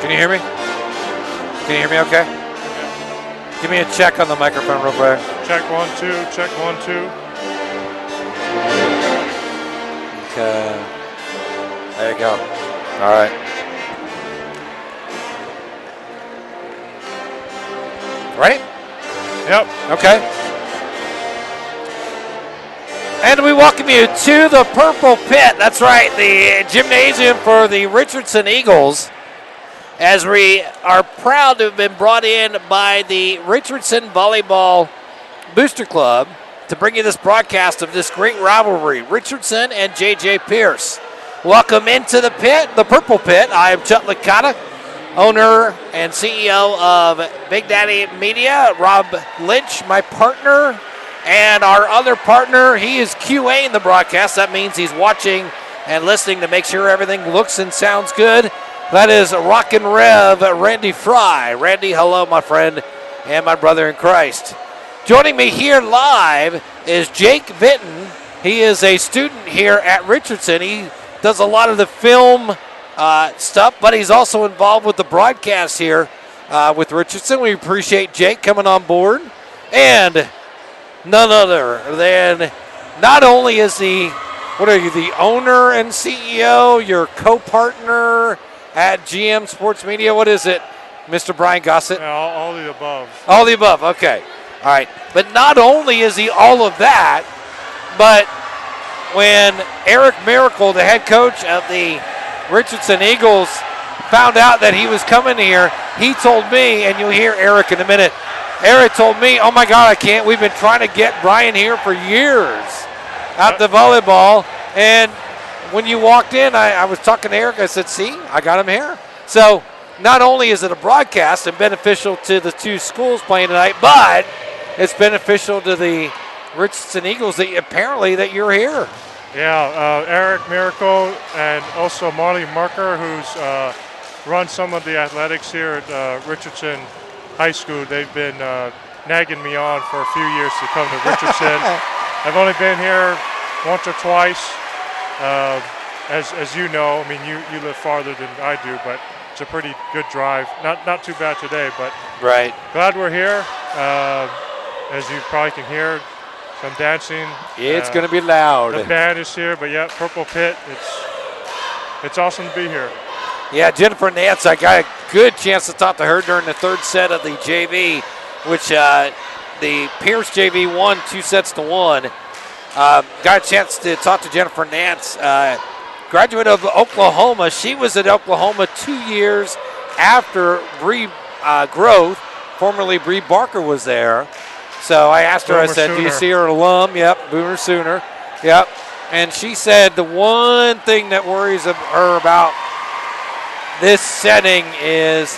Can you hear me? Can you hear me okay? Give me a check on the microphone real quick. Check 1, 2, check 1, 2. Okay. There you go. All right. Ready? Yep. Okay. And we welcome you to the Purple Pit. That's right, the gymnasium for the Richardson Eagles, as we are proud to have been brought in by the Richardson Volleyball Booster Club to bring you this broadcast of this great rivalry, Richardson and J.J. Pearce. Welcome into the pit, the Purple Pit. I am Chuck Licata, owner and CEO of Big Daddy Media. Rob Lynch, my partner, and our other partner, he is QAing the broadcast. That means he's watching and listening to make sure everything looks and sounds good. That is Rockin' Rev Randy Fry. Randy, hello, my friend, and my brother in Christ. Joining me here live is Jake Vinton. He is a student here at Richardson. He does a lot of the film stuff, but he's also involved with the broadcast here with Richardson. We appreciate Jake coming on board. And none other than, not only is he, what are you, the owner and CEO, your co-partner at GM Sports Media? What is it, Mr. Brian Gossett? Yeah, all the above. All the above, okay. All right. But not only is he all of that, but when Eric Miracle, the head coach of the Richardson Eagles, found out that he was coming here, he told me, and you'll hear Eric in a minute, Eric told me, oh my God, I can't. We've been trying to get Brian here for years at the volleyball. And when you walked in, I was talking to Eric. I said, see, I got him here. So not only is it a broadcast and beneficial to the two schools playing tonight, but it's beneficial to the Richardson Eagles that you're here. Yeah, Eric Miracle and also Marley Marker, who's run some of the athletics here at Richardson High School. They've been nagging me on for a few years to come to Richardson. I've only been here once or twice. As you know, I mean, you live farther than I do, but it's a pretty good drive. Not too bad today, but right. Glad we're here. As you probably can hear, some dancing. It's going to be loud. The band is here, but yeah, Purple Pit. It's awesome to be here. Yeah, Jennifer Nance, I got a good chance to talk to her during the third set of the JV, which the Pearce JV won 2-1. Got a chance to talk to Jennifer Nance, graduate of Oklahoma. She was at Oklahoma 2 years after Bree Groth, formerly Bree Barker, was there. So I asked her, I said, do you see her alum? Yep, Boomer Sooner. Yep. And she said the one thing that worries her about this setting is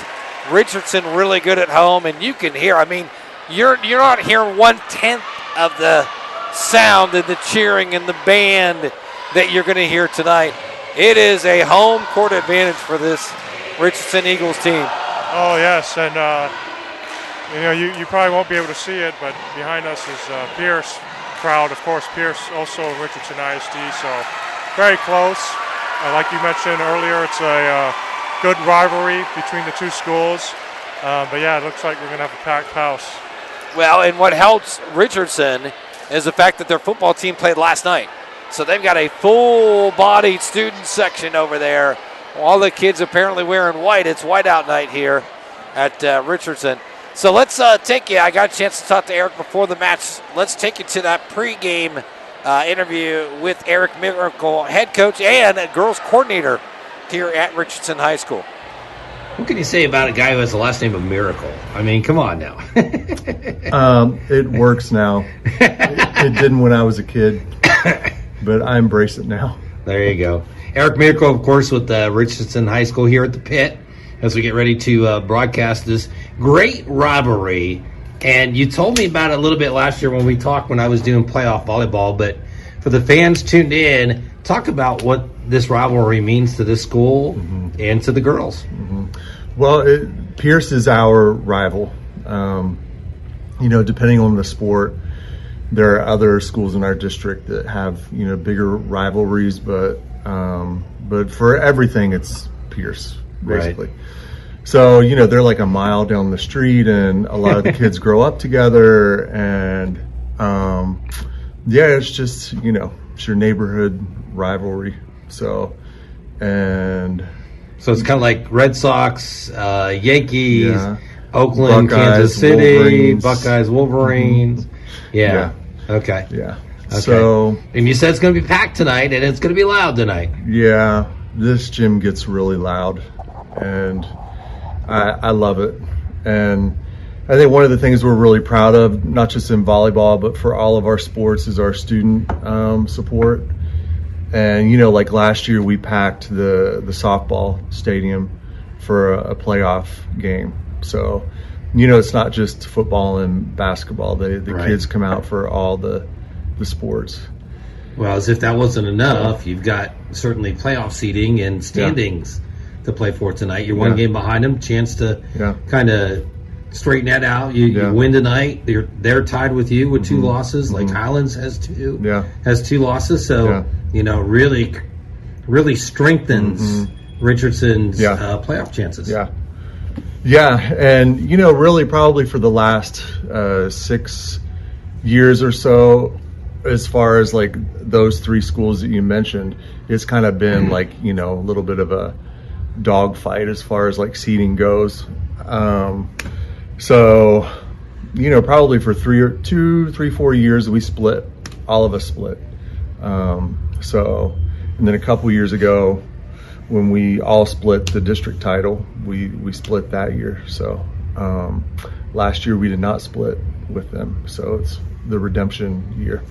Richardson really good at home, and you can hear, I mean, you're not hearing 1/10 of the sound and the cheering and the band that you're going to hear tonight. It is a home court advantage for this Richardson Eagles team. Oh, yes, and you probably won't be able to see it, but behind us is Pearce crowd. Of course, Pearce also Richardson ISD, so very close. Like you mentioned earlier, it's a good rivalry between the two schools. But yeah, it looks like we're going to have a packed house. Well, and what helps Richardson is the fact that their football team played last night. So they've got a full-bodied student section over there. All the kids apparently wearing white. It's whiteout night here at Richardson. So let's take you. I got a chance to talk to Eric before the match. Let's take you to that pregame interview with Eric Miracle, head coach and girls coordinator here at Richardson High School. What can you say about a guy who has the last name of Miracle? I mean, come on now. It works now. It didn't when I was a kid, but I embrace it now. There you go. Eric Miracle, of course, with Richardson High School here at the Pit as we get ready to broadcast this great rivalry. And you told me about it a little bit last year when we talked when I was doing playoff volleyball, but for the fans tuned in, talk about what this rivalry means to this school and to the girls. Well, Pearce is our rival. Depending on the sport, there are other schools in our district that have, bigger rivalries, but for everything, it's Pearce, basically. So, they're like a mile down the street, and a lot of the kids grow up together, and it's just, it's your neighborhood rivalry. So it's kind of like Red Sox, Yankees, yeah. Oakland, Buckeyes, Kansas City, Wolverines. Buckeyes, Wolverines. Yeah. Okay. Yeah. Okay. So, and you said it's going to be packed tonight, and it's going to be loud tonight. yeah, this gym gets really loud, and I love it. And I think one of the things we're really proud of, not just in volleyball, but for all of our sports, is our student support. And, like last year, we packed the softball stadium for a playoff game. So, it's not just football and basketball. The Right. kids come out for all the sports. Well, as if that wasn't enough, you've got certainly playoff seeding and standings to play for tonight. You're one game behind them, chance to kind of straighten that out. You win tonight. They're tied with you with 2 losses. Like Highlands has 2. Yeah. Has 2 losses. So really strengthens Richardson's playoff chances. Yeah. Yeah, and really probably for the last 6 years or so, as far as like those 3 schools that you mentioned, it's kind of been like a little bit of a dogfight as far as like seeding goes. So probably for 4 years we split. All of us split. So, and then a couple years ago, when we all split the district title, we split that year. So last year we did not split with them. So it's the redemption year.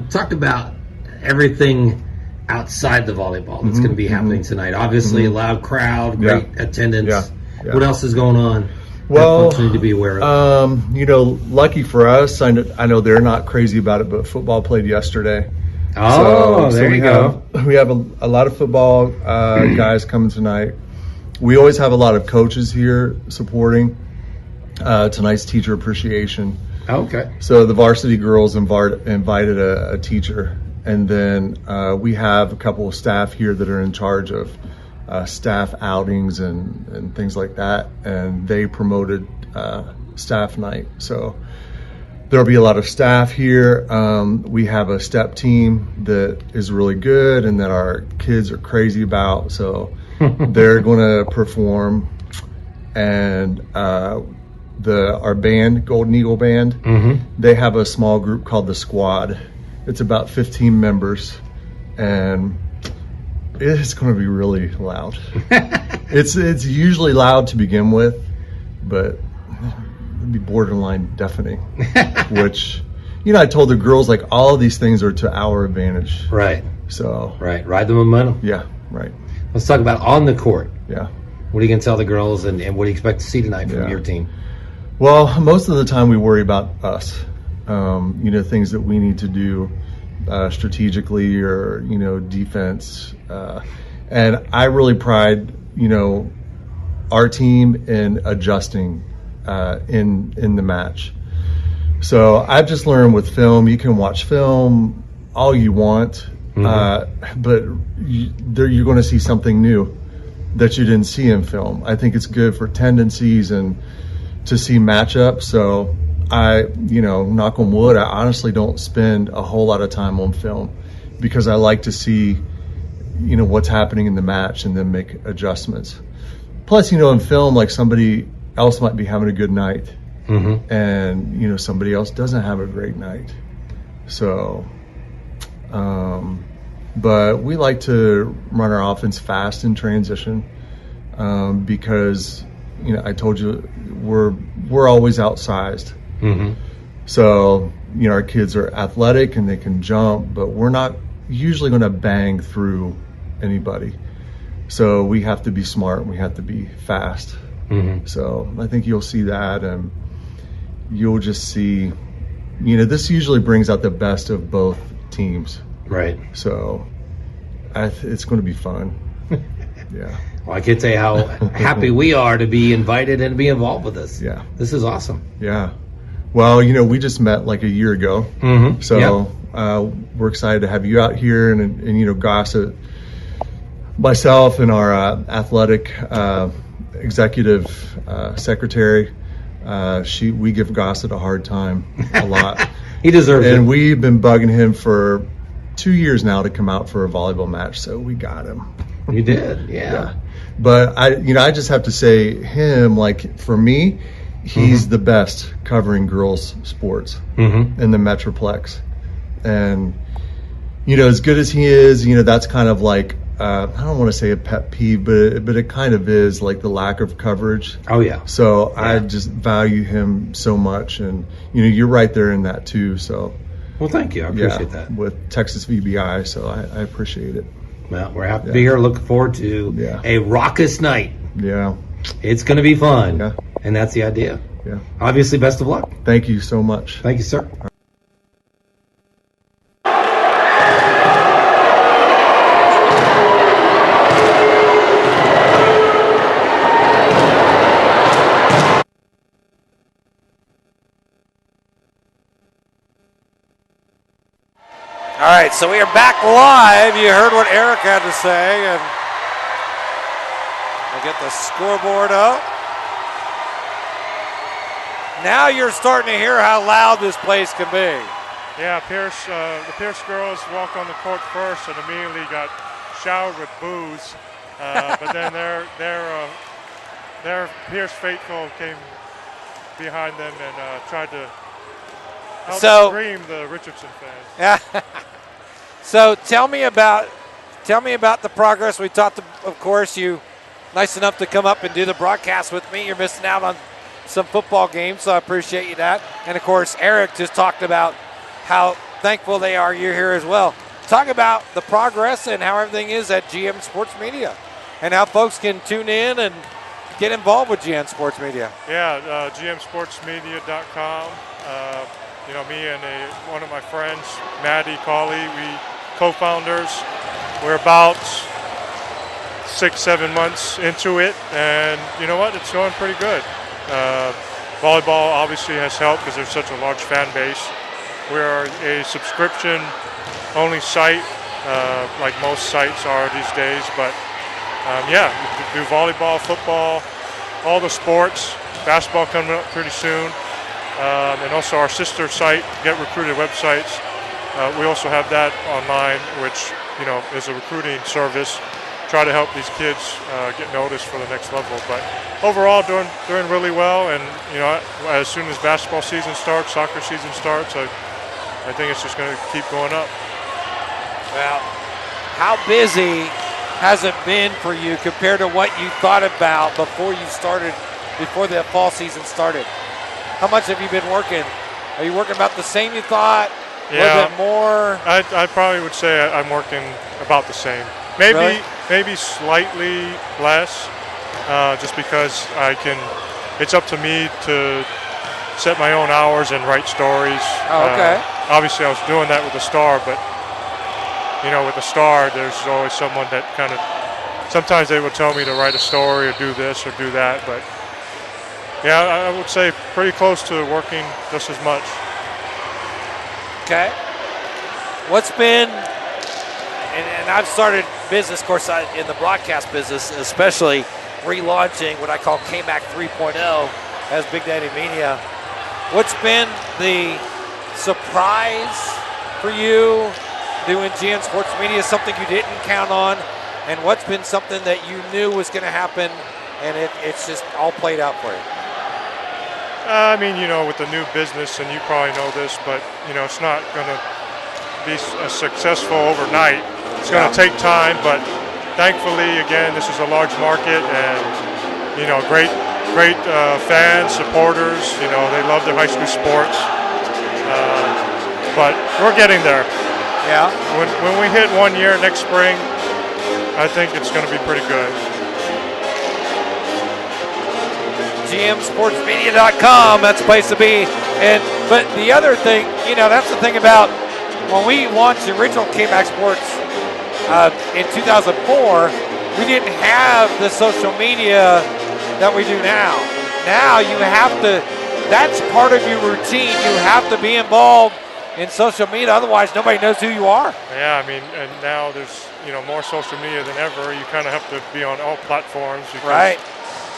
Talk about everything outside the volleyball that's going to be happening tonight. Obviously, a loud crowd, great attendance. Yeah. What else is going on? Well, that folks need to be aware of. Lucky for us, I know they're not crazy about it, but football played yesterday. Oh, there you go. We have a lot of football guys coming tonight. We always have a lot of coaches here supporting. Tonight's teacher appreciation. Okay. So the varsity girls invited a teacher, and then we have a couple of staff here that are in charge of staff outings and things like that, and they promoted staff night. So there'll be a lot of staff here. We have a step team that is really good and that our kids are crazy about. So they're going to perform. And our band, Golden Eagle Band, they have a small group called the Squad. It's about 15 members, and it's going to be really loud. It's usually loud to begin with, but it'd be borderline deafening, which, I told the girls, like, all of these things are to our advantage. Right. So. Right. Ride the momentum. Yeah, right. Let's talk about on the court. Yeah. What are you going to tell the girls, and what do you expect to see tonight from your team? Well, most of the time we worry about us, things that we need to do strategically or, defense. And I really pride, our team in adjusting in the match. So I've just learned with film, you can watch film all you want, but you're going to see something new that you didn't see in film. I think it's good for tendencies and to see matchups. So I, knock on wood, I honestly don't spend a whole lot of time on film because I like to see, what's happening in the match and then make adjustments. Plus, in film, like, somebody else might be having a good night and, somebody else doesn't have a great night. So, but we like to run our offense fast in transition because, I told you we're always outsized. So, our kids are athletic and they can jump, but we're not usually going to bang through anybody. So we have to be smart and we have to be fast. So I think you'll see that, and you'll just see, this usually brings out the best of both teams. Right. So it's going to be fun. Yeah. Well, I can't tell you how happy we are to be invited and to be involved with this. Yeah. This is awesome. Yeah. Well, we just met like a year ago. So we're excited to have you out here and gossip. myself and our athletic executive secretary, we give Gossett a hard time a lot. He deserves it. And we've been bugging him for 2 years now to come out for a volleyball match, so we got him. You did, yeah. But I just have to say, him, like, for me, he's the best covering girls sports in the Metroplex. And as good as he is, that's kind of like I don't want to say a pet peeve, but it kind of is, like, the lack of coverage. Oh yeah. So I just value him so much, and you're right there in that too. So. Well, thank you. I appreciate that. With Texas VBI, so I appreciate it. Well, we're happy to be here. Looking forward to a raucous night. Yeah. It's going to be fun. Yeah. And that's the idea. Yeah. Obviously, best of luck. Thank you so much. Thank you, sir. All right, so we are back live. You heard what Eric had to say, and we'll get the scoreboard up. Now you're starting to hear how loud this place can be. Yeah, Pearce. The Pearce girls walked on the court first and immediately got showered with booze. But then their Pearce faithful came behind them and tried to scream the Richardson fans. Yeah. So tell me about the progress. We talked, of course, you nice enough to come up and do the broadcast with me. You're missing out on some football games, so I appreciate you that. And of course, Eric just talked about how thankful they are you're here as well. Talk about the progress and how everything is at GM Sports Media, and how folks can tune in and get involved with GM Sports Media. Yeah, gmsportsmedia.com. Me and one of my friends, Maddie Cawley, we co-founders. We're about 6-7 months into it, and you know what? It's going pretty good. Volleyball obviously has helped because there's such a large fan base. We're a subscription-only site, like most sites are these days. But we do volleyball, football, all the sports. Basketball coming up pretty soon. And also our sister site, Get Recruited websites. We also have that online, which is a recruiting service. Try to help these kids get noticed for the next level. But overall, doing really well. And as soon as basketball season starts, soccer season starts, I think it's just going to keep going up. Well, how busy has it been for you compared to what you thought about before the fall season started? How much have you been working? Are you working about the same you thought? A little bit more? I probably would say I'm working about the same. Maybe slightly less, just because it's up to me to set my own hours and write stories. Oh, okay. Obviously, I was doing that with the Star, but with the Star, there's always someone that kind of, sometimes they would tell me to write a story or do this or do that, but yeah, I would say pretty close to working just as much. Okay. What's been, and I've started business, of course, in the broadcast business, especially relaunching what I call KMAC 3.0 as Big Daddy Media. What's been the surprise for you doing GM Sports Media, something you didn't count on, and what's been something that you knew was going to happen and it's just all played out for you? With the new business, and you probably know this, but, it's not going to be successful overnight. It's going to take time, but thankfully, again, this is a large market, and, great fans, supporters. They love their high school sports. But we're getting there. Yeah. When we hit 1 year next spring, I think it's going to be pretty good. GMSportsMedia.com, that's the place to be. But the other thing, that's the thing about when we launched the original KMAC Sports in 2004, we didn't have the social media that we do now. Now you have to, that's part of your routine. You have to be involved in social media. Otherwise, nobody knows who you are. Yeah, I mean, and now there's more social media than ever. You kind of have to be on all platforms. Right.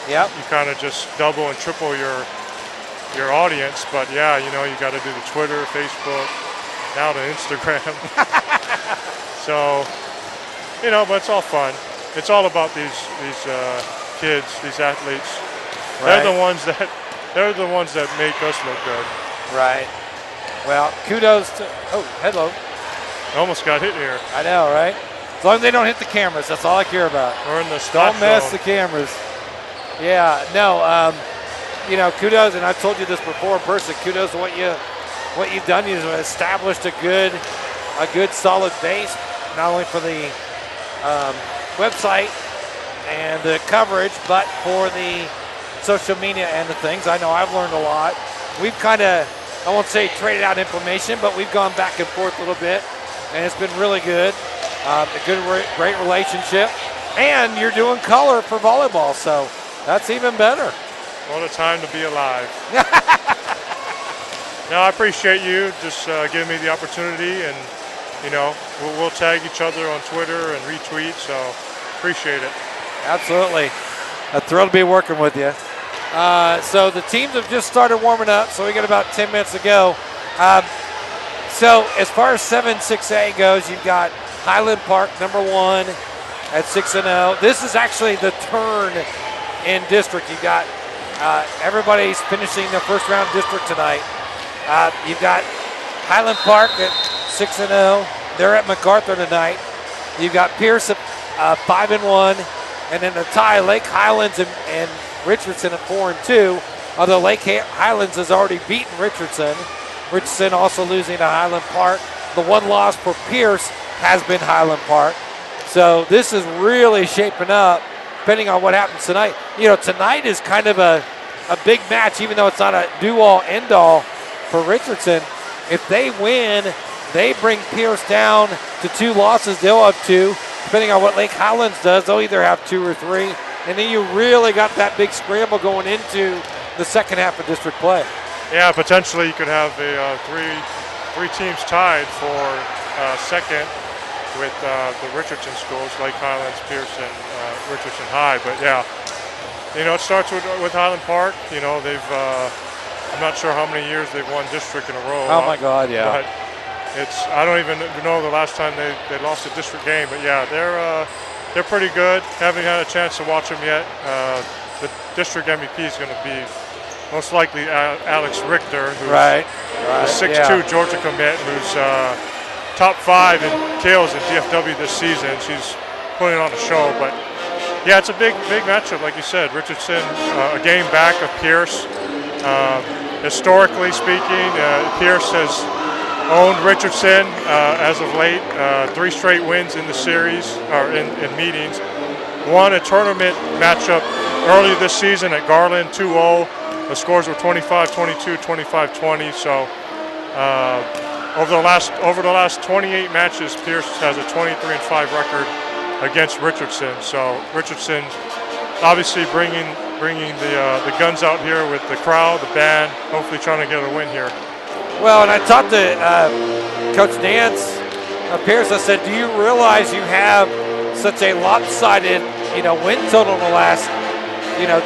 Yep. You kind of just double and triple your audience. But yeah, you got to do the Twitter, Facebook, now the Instagram. So, but it's all fun. It's all about these kids, these athletes. Right. They're the ones that make us look good. Right. Well, kudos to. Oh, hello. Almost got hit here. I know, right? As long as they don't hit the cameras, that's all I care about. We're in the stop Don't mess zone. the cameras. Yeah, no. Kudos, and I've told you this before in person. Kudos to what you've done. You've established a good, solid base, not only for the website and the coverage, but for the social media and the things. I know I've learned a lot. We've kind of, I won't say traded out information, but we've gone back and forth a little bit, and it's been really good. Great relationship. And you're doing color for volleyball, so that's even better. What a time to be alive. No, I appreciate you just giving me the opportunity, and we'll tag each other on Twitter and retweet, so appreciate it. Absolutely. A thrill to be working with you. So the teams have just started warming up, so we got about 10 minutes to go. So as far as 7-6A goes, you've got Highland Park, number 1 at 6-0. This is actually the turn in district. You've got everybody's finishing their first round district tonight. You've got Highland Park at 6-0. They're at MacArthur tonight. You've got Pearce at 5-1, and then the tie, Lake Highlands and Richardson at 4-2. Although Lake Highlands has already beaten Richardson. Richardson also losing to Highland Park. The one loss for Pearce has been Highland Park. So this is really shaping up, depending on what happens tonight. Tonight is kind of a big match, even though it's not a do-all, end-all for Richardson. If they win, they bring Pearce down to 2 losses. They'll have 2. Depending on what Lake Highlands does, they'll either have 2 or 3. And then you really got that big scramble going into the second half of district play. Yeah, potentially you could have three teams tied for second with the Richardson schools, Lake Highlands, Pearce, and Richardson High. But yeah, it starts with Highland Park. They've I'm not sure how many years they've won district in a row. Oh my God, yeah. But I don't even know the last time they lost a district game. But yeah, they're pretty good. Haven't had a chance to watch them yet. The district MVP is going to be most likely Alex Richter, who's right. a 6'2" Georgia commit, who's top 5 in kills in DFW this season. She's putting on a show. But yeah, it's a big matchup, like you said. Richardson, a game back of Pearce. Historically speaking, Pearce has owned Richardson as of late. 3 straight wins in the series, or in meetings. Won a tournament matchup earlier this season at Garland, 2-0. The scores were 25-22, 25-20. So over the last 28 matches, Pearce has a 23-5 record against Richardson. So Richardson obviously bringing the guns out here with the crowd, the band, hopefully trying to get a win here. Well, and I talked to Coach Nance Pearce. I said, do you realize you have such a lopsided, win total in the last,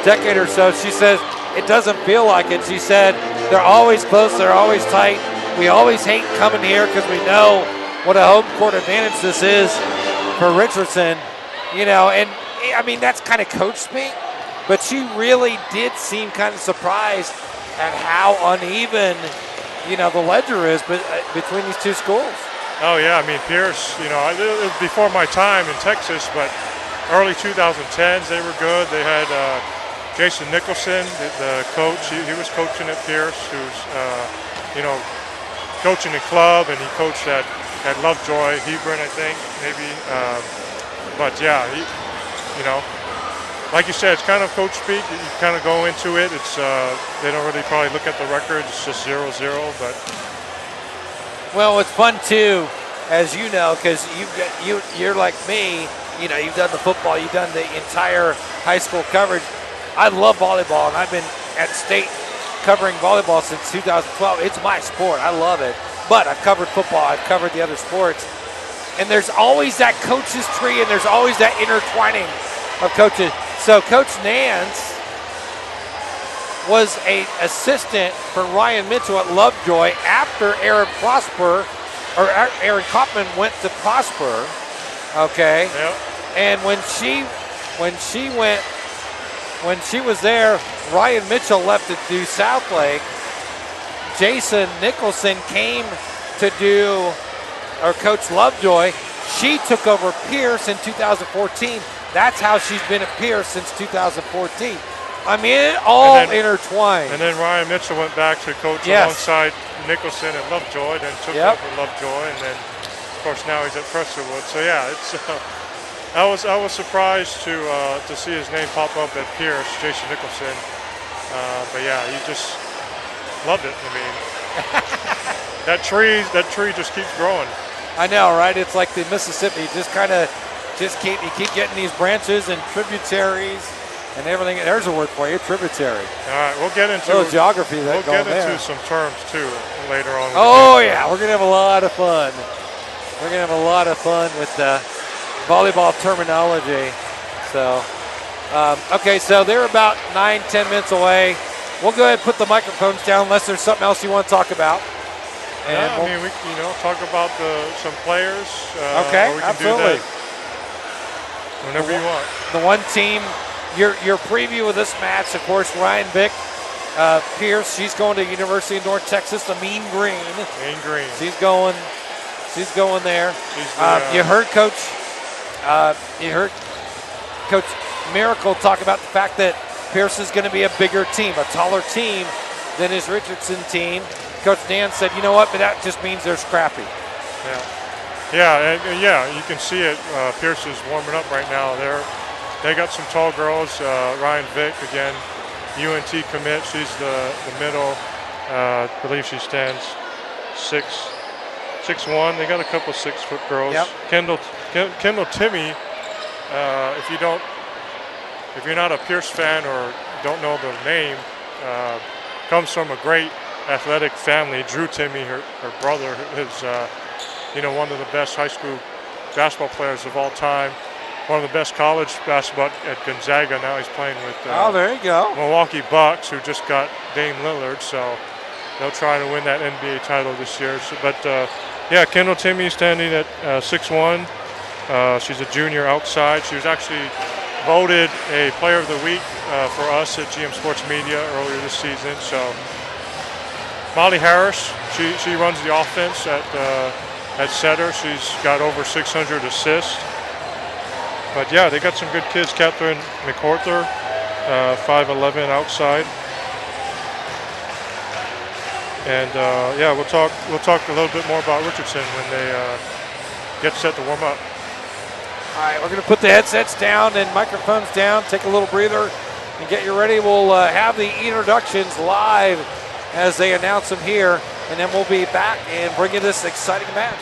decade or so? She says, it doesn't feel like it. She said, they're always close, they're always tight. We always hate coming here because we know what a home court advantage this is for Richardson, and I mean, that's kind of coach speak, but she really did seem kind of surprised at how uneven, the ledger is between these 2 schools. Oh yeah, I mean, Pearce, it was before my time in Texas, but early 2010s, they were good. They had Jason Nicholson, the coach. He was coaching at Pearce, who's, coaching in club, and he coached at Lovejoy, Hebron, I think, maybe. But yeah, like you said, it's kind of coach speak. You kind of go into it. It's they don't really probably look at the record. It's just 0-0. But well, it's fun too, as you know, because you're like me. You've done the football, you've done the entire high school coverage. I love volleyball, and I've been at state covering volleyball since 2012. It's my sport. I love it. but I've covered football. I've covered the other sports. And there's always that coach's tree, and there's always that intertwining of coaches. So Coach Nance was an assistant for Ryan Mitchell at Lovejoy after Aaron Kaufman went to Prosper. Okay. Yep. And when she was there, Ryan Mitchell left to do Southlake. Jason Nicholson came to do, or Coach Lovejoy. She took over Pearce in 2014. That's how she's been at Pearce since 2014. I mean, it all intertwined. And then Ryan Mitchell went back to coach alongside Nicholson at Lovejoy, then took over Lovejoy, and then, of course, now he's at Prestonwood. So yeah, it's. I was surprised to see his name pop up at Pearce, Jason Nicholson. But yeah, he just loved it. I mean, that tree just keeps growing. I know, right? It's like the Mississippi. You keep getting these branches and tributaries and everything. There's a word for you, tributary. All right, we'll get into geography. We'll get into some terms too later on. Oh yeah, we're gonna have a lot of fun. We're gonna have a lot of fun with the volleyball terminology. So, okay, so they're about 9-10 minutes away. We'll go ahead and put the microphones down unless there's something else you want to talk about. And I mean, we talk about some players. Okay, or we can absolutely. do that whenever you want. The one team, your preview of this match, of course, Ryan Vick, Pearce. She's going to University of North Texas, the Mean Green. Mean Green. She's going there. You heard Coach Miracle talk about the fact that Pearce is going to be a bigger team, a taller team than his Richardson team. Coach Dan said, you know what, but that just means they're scrappy. Yeah, you can see it. Pearce is warming up right now. They got some tall girls. Ryan Vick, again, UNT commit. She's the middle. I believe she stands 6'1". They got a couple 6-foot girls. Yep. Kendall Timmy. If you're not a Pearce fan or don't know the name, comes from a great athletic family. Drew Timmy, her brother, is one of the best high school basketball players of all time. One of the best college basketball at Gonzaga. Now he's playing with there you go. Milwaukee Bucks, who just got Dame Lillard. So they'll try to win that NBA title this year. Kendall Timmy standing at 6'1". She's a junior outside. She was actually voted a player of the week for us at GM Sports Media earlier this season. So Molly Harris, she runs the offense at setter. She's got over 600 assists. But yeah, they got some good kids. Catherine McCorther, 5'11" outside. And we'll talk a little bit more about Richardson when they get set to warm up. All right, we're going to put the headsets down and microphones down, take a little breather, and get you ready. We'll have the introductions live as they announce them here, and then we'll be back and bring you this exciting match.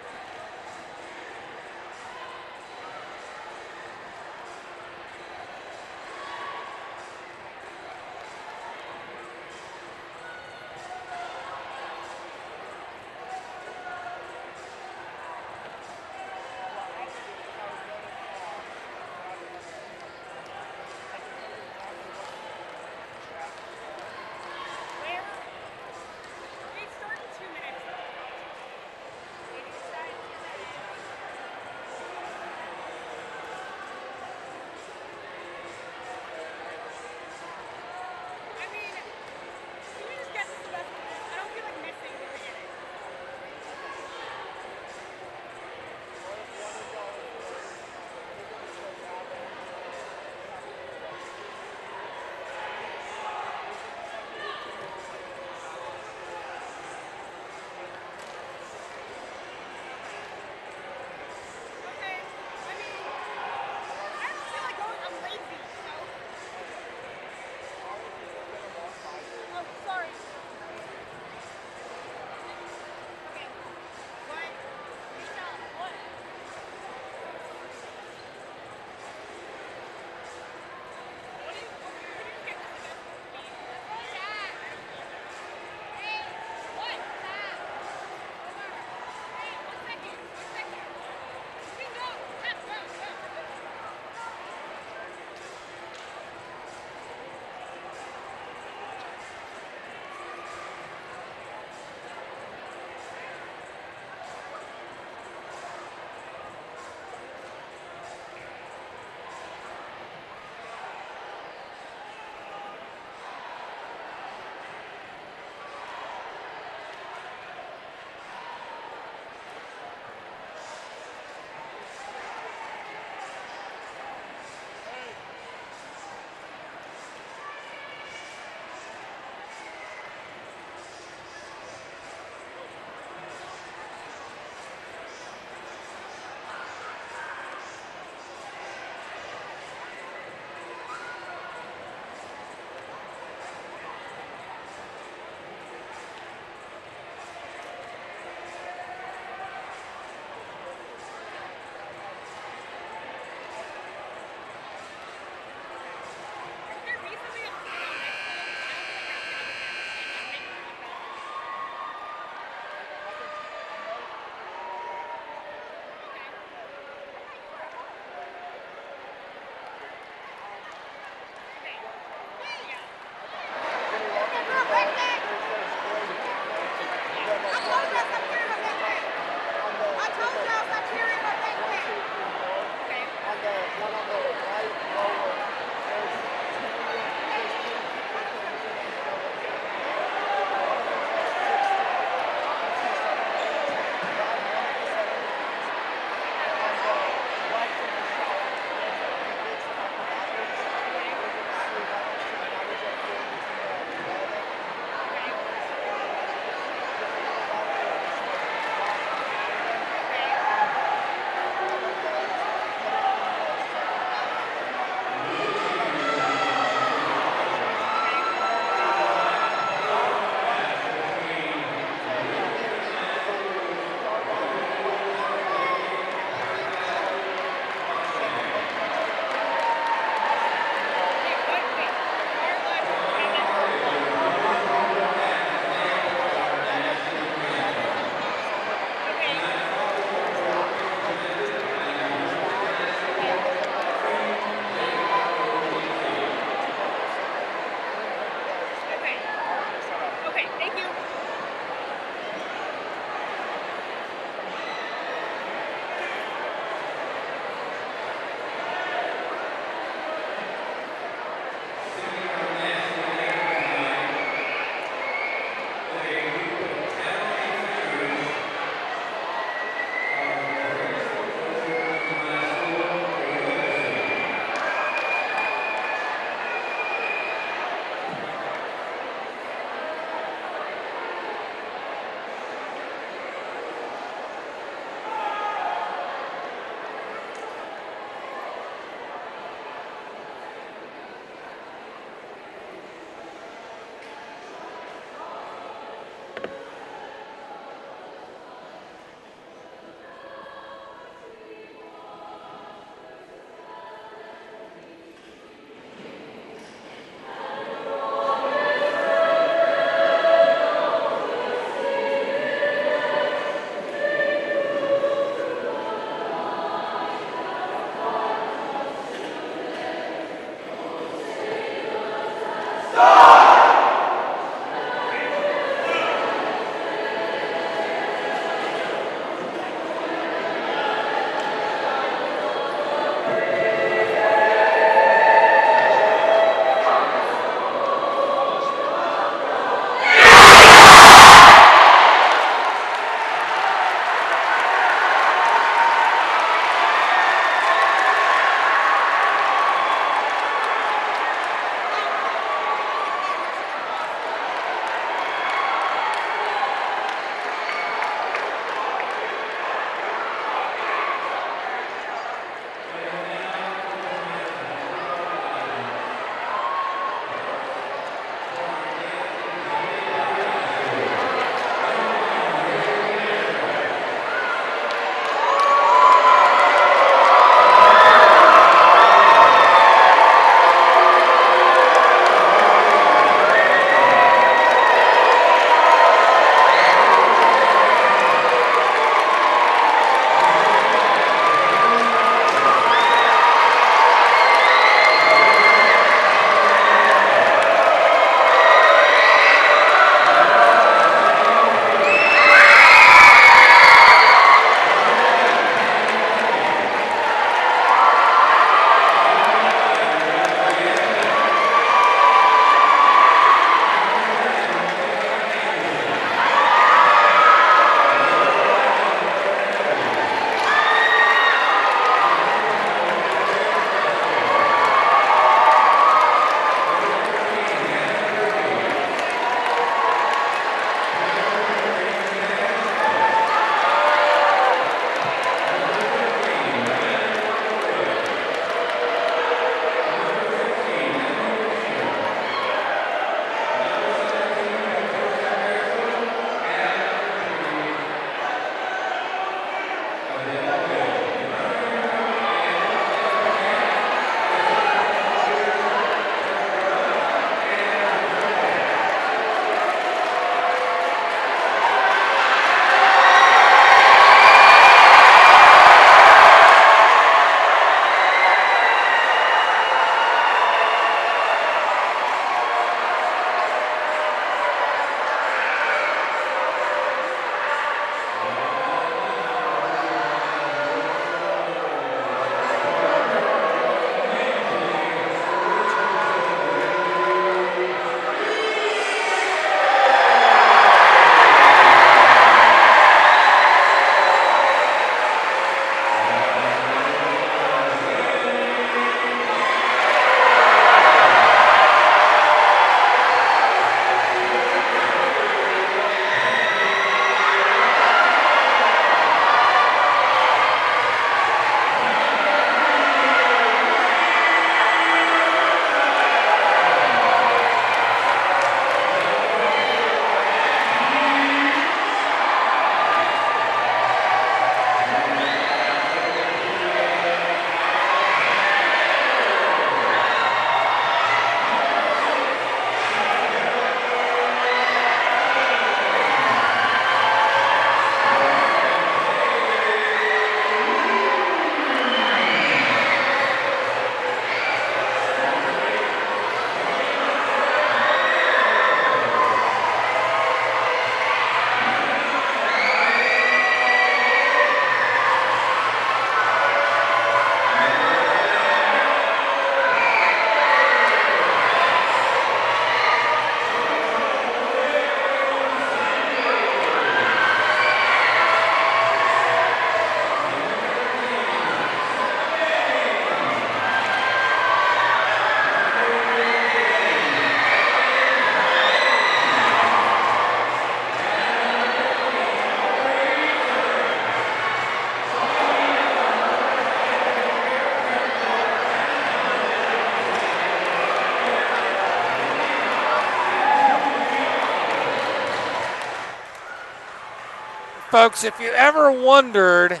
Folks, if you ever wondered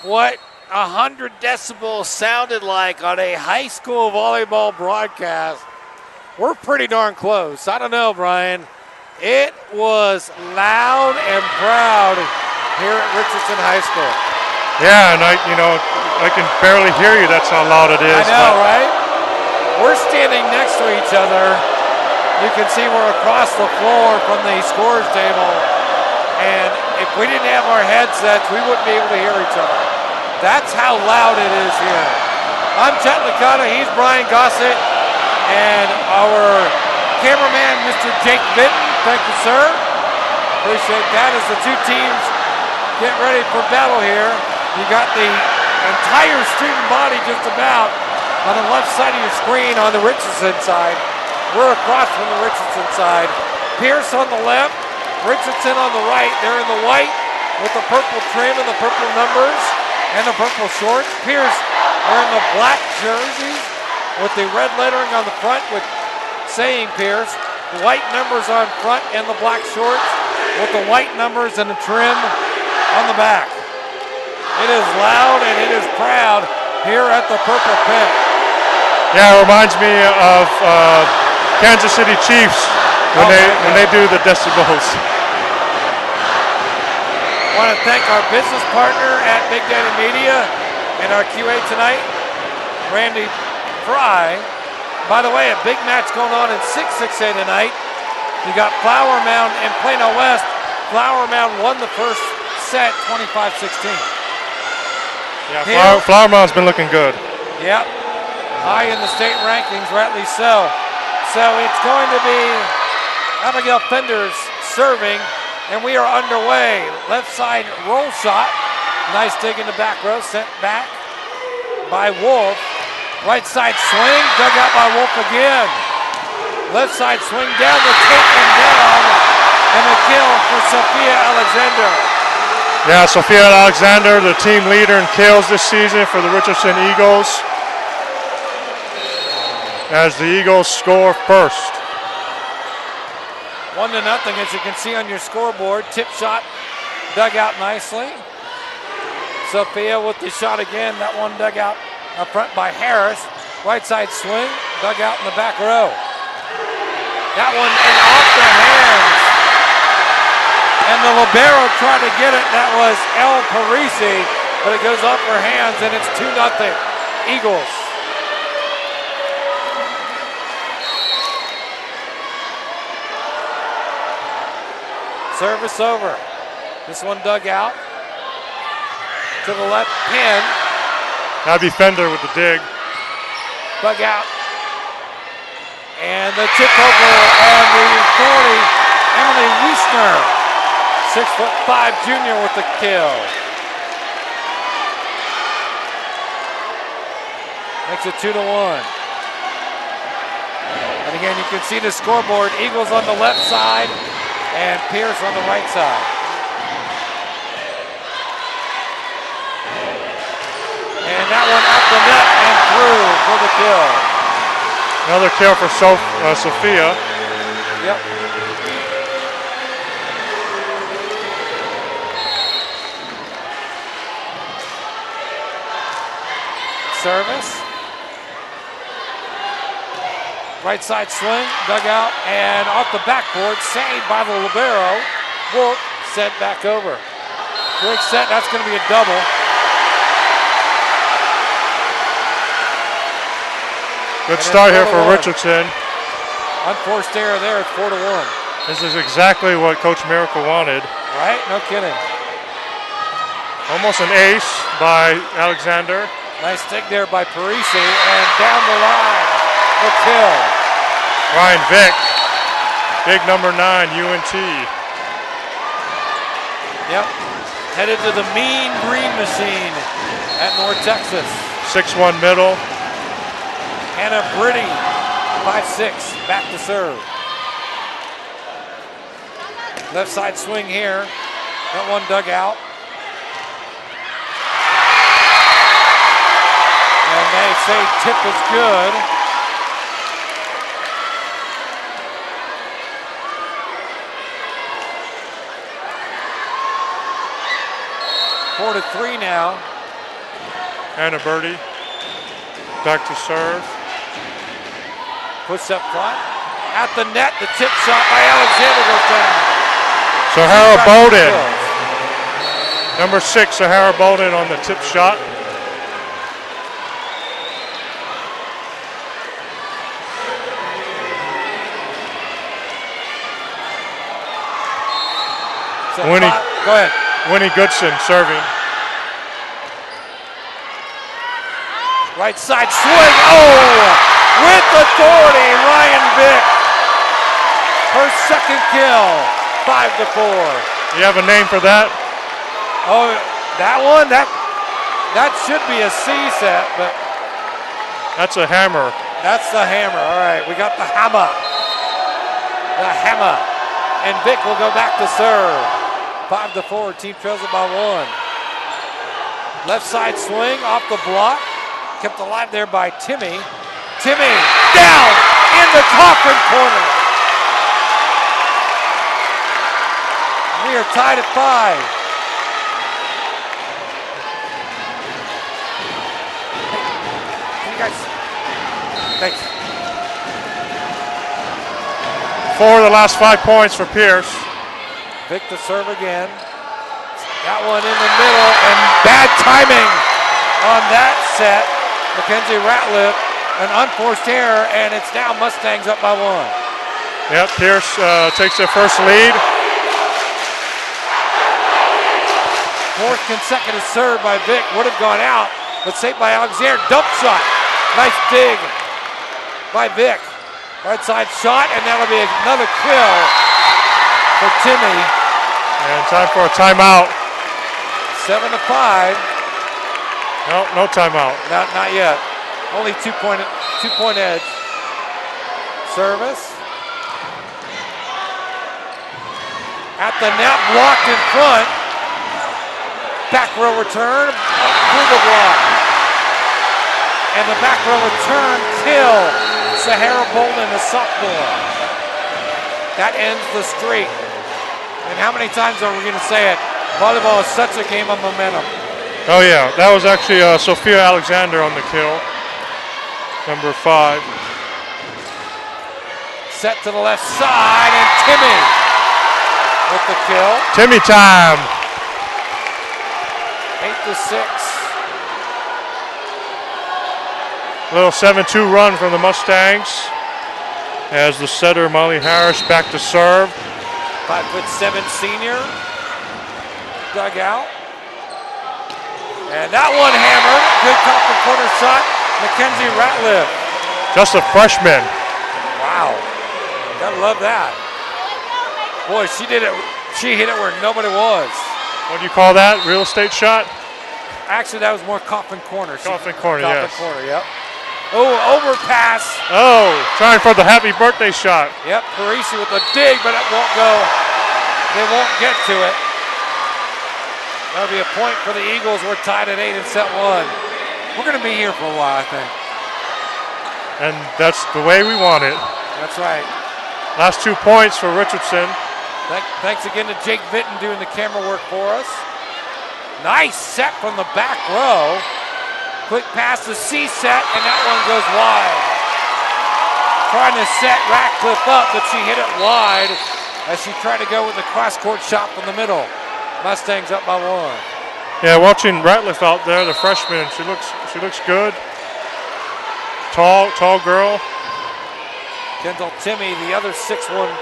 what 100 decibels sounded like on a high school volleyball broadcast, we're pretty darn close. I don't know, Brian. It was loud and proud here at Richardson High School. Yeah, and I can barely hear you. That's how loud it is. I know, right? We're standing next to each other, You can see we're across the floor from the scores table. And if we didn't have our headsets, we wouldn't be able to hear each other. That's how loud it is here. I'm Chet Licata, he's Brian Gossett, and our cameraman, Mr. Jake Vinton. Thank you, sir. Appreciate that as the two teams get ready for battle here. You got the entire student body just about on the left side of your screen on the Richardson side. We're across from the Richardson side. Pearce on the left, Richardson on the right. They're in the white with the purple trim and the purple numbers and the purple shorts. Pearce wearing the black jerseys with the red lettering on the front with saying Pearce. The white numbers on front and the black shorts with the white numbers and the trim on the back. It is loud and it is proud here at the Purple Pit. Yeah, it reminds me of Kansas City Chiefs when they do the decibels. I want to thank our business partner at Big Daddy Media and our QA tonight, Randy Fry. By the way, a big match going on in 6-6A tonight. You got Flower Mound and Plano West. Flower Mound won the first set 25-16. Yeah, Flower Mound's been looking good. Yep. High in the state rankings, rightly so. So it's going to be Abigail Fenders serving, and we are underway. Left side roll shot. Nice dig in the back row, sent back by Wolf. Right side swing, dug out by Wolf again. Left side swing down the tape and down, and a kill for Sophia Alexander. Yeah, Sophia Alexander, the team leader in kills this season for the Richardson Eagles. As the Eagles score first. 1-0, as you can see on your scoreboard. Tip shot dug out nicely. Sophia with the shot again. That one dug out up front by Harris. Right side swing, dug out in the back row. That one and off the hands. And the libero tried to get it. That was El Parisi, but it goes off her hands and it's 2-0 Eagles. Service over. This one dug out to the left pin. That'd be Fender with the dig. Dug out. And the tip over on the 40, Emily Wiesner. 6'5" junior with the kill. Makes it 2-1. And again, you can see the scoreboard. Eagles on the left side and Pearce on the right side. And that one up the net and through for the kill. Another kill for Sophia. Yep. Service. Right side swing, dug out, and off the backboard, saved by the libero. Wolf sent back over. Big set, that's going to be a double. Good start here for Richardson. Unforced error there, it's 4-1. This is exactly what Coach Miracle wanted. Right? No kidding. Almost an ace by Alexander. Nice stick there by Parisi, and down the line, the kill. Ryan Vick, big number 9, UNT. Yep, headed to the Mean Green Machine at North Texas. 6'1" middle. Hannah Britty, 5'6", back to serve. Left side swing here. That one dug out. And they say tip is good. Four to 3 now. Hannah Birdie, back to serve. Push up front. At the net, the tip shot by Alexander goes down. Sahara Bowden. Number 6, Sahara Bowden on the tip shot. set. Winnie. Go ahead. Winnie Goodson serving. Right side swing. Oh! With authority, Ryan Vick. Her second kill. 5-4. You have a name for that? Oh, that one? That should be a C set, but That's a hammer. that's the hammer. All right, we got the hammer. The hammer. And Vick will go back to serve. 5-4. Team trails it by 1. Left side swing off the block. Kept alive there by Timmy. Timmy down in the Cochran corner. We are tied at 5. Hey, you guys. Thanks. 4 of the last 5 points for Pearce. Vick to serve again. That one in the middle, and bad timing on that set. Mackenzie Ratliff, an unforced error, and it's now Mustangs up by 1. Yep, Pearce takes their first lead. 4th consecutive serve by Vick would have gone out, but saved by Alexander. Dump shot. Nice dig by Vick. Right side shot, and that'll be another kill for Timmy. And time for a timeout. 7-5. No timeout. Not yet. Only 2-point edge. Service. At the net, blocked in front. Back row return, through the block. And the back row return kill Sahara Bolden, a sophomore. That ends the streak. And how many times are we going to say it? Volleyball is such a game of momentum. Oh yeah, that was actually Sophia Alexander on the kill. Number 5. Set to the left side, and Timmy with the kill. Timmy time. 8-6. Little 7-2 run from the Mustangs. As the setter Molly Harris back to serve. 5'7" senior. Dug out. And that one hammered. Good top and corner shot. Mackenzie Ratliff. Just a freshman. Wow. Gotta love that. Boy, she did it. She hit it where nobody was. What do you call that? Real estate shot? Actually, that was more coffin corner. Coffin corner, coffin yes. corner, yep. Oh, overpass. Oh, trying for the happy birthday shot. Yep, Parisi with a dig, but it won't go. They won't get to it. That'll be a point for the Eagles. We're tied at 8 in set 1. We're going to be here for a while, I think. And that's the way we want it. That's right. Last 2 points for Richardson. Thanks again to Jake Vinton doing the camera work for us. Nice set from the back row. Quick pass to C-set, and that one goes wide. Trying to set Ratcliffe up, but she hit it wide as she tried to go with the cross-court shot from the middle. Mustangs up by 1. Yeah, watching Ratliff out there, the freshman, she looks good. Tall girl. Kendall Timmy, the other 6'1"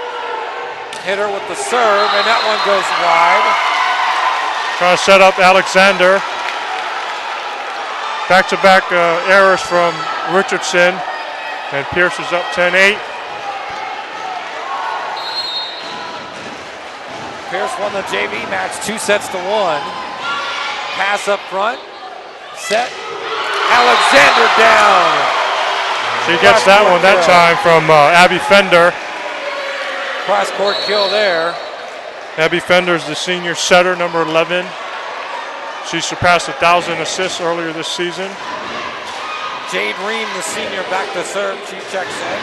hitter with the serve, and that one goes wide. Trying to set up Alexander. Back-to-back errors from Richardson, and Pearce is up 10-8. Pearce won the JV match 2-1. Pass up front. Set. Alexander down. She gets that one that time from Abby Fender. Cross-court kill there. Abby Fender's the senior setter, number 11. She surpassed 1,000 assists earlier this season. Jade Ream, the senior, back to serve. She checks in.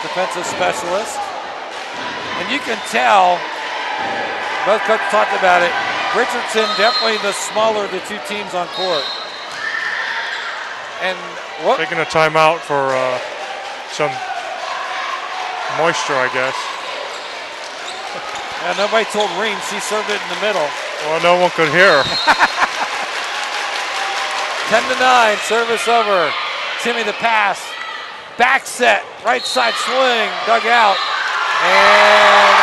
Defensive specialist. And you can tell, both coaches talked about it, Richardson definitely the smaller of the two teams on court. And what? Taking a timeout for some moisture, I guess. Yeah, nobody told Ream. She served it in the middle. Well, no one could hear. 10-9, service over. Timmy the pass. Back set, right side swing, dug out. And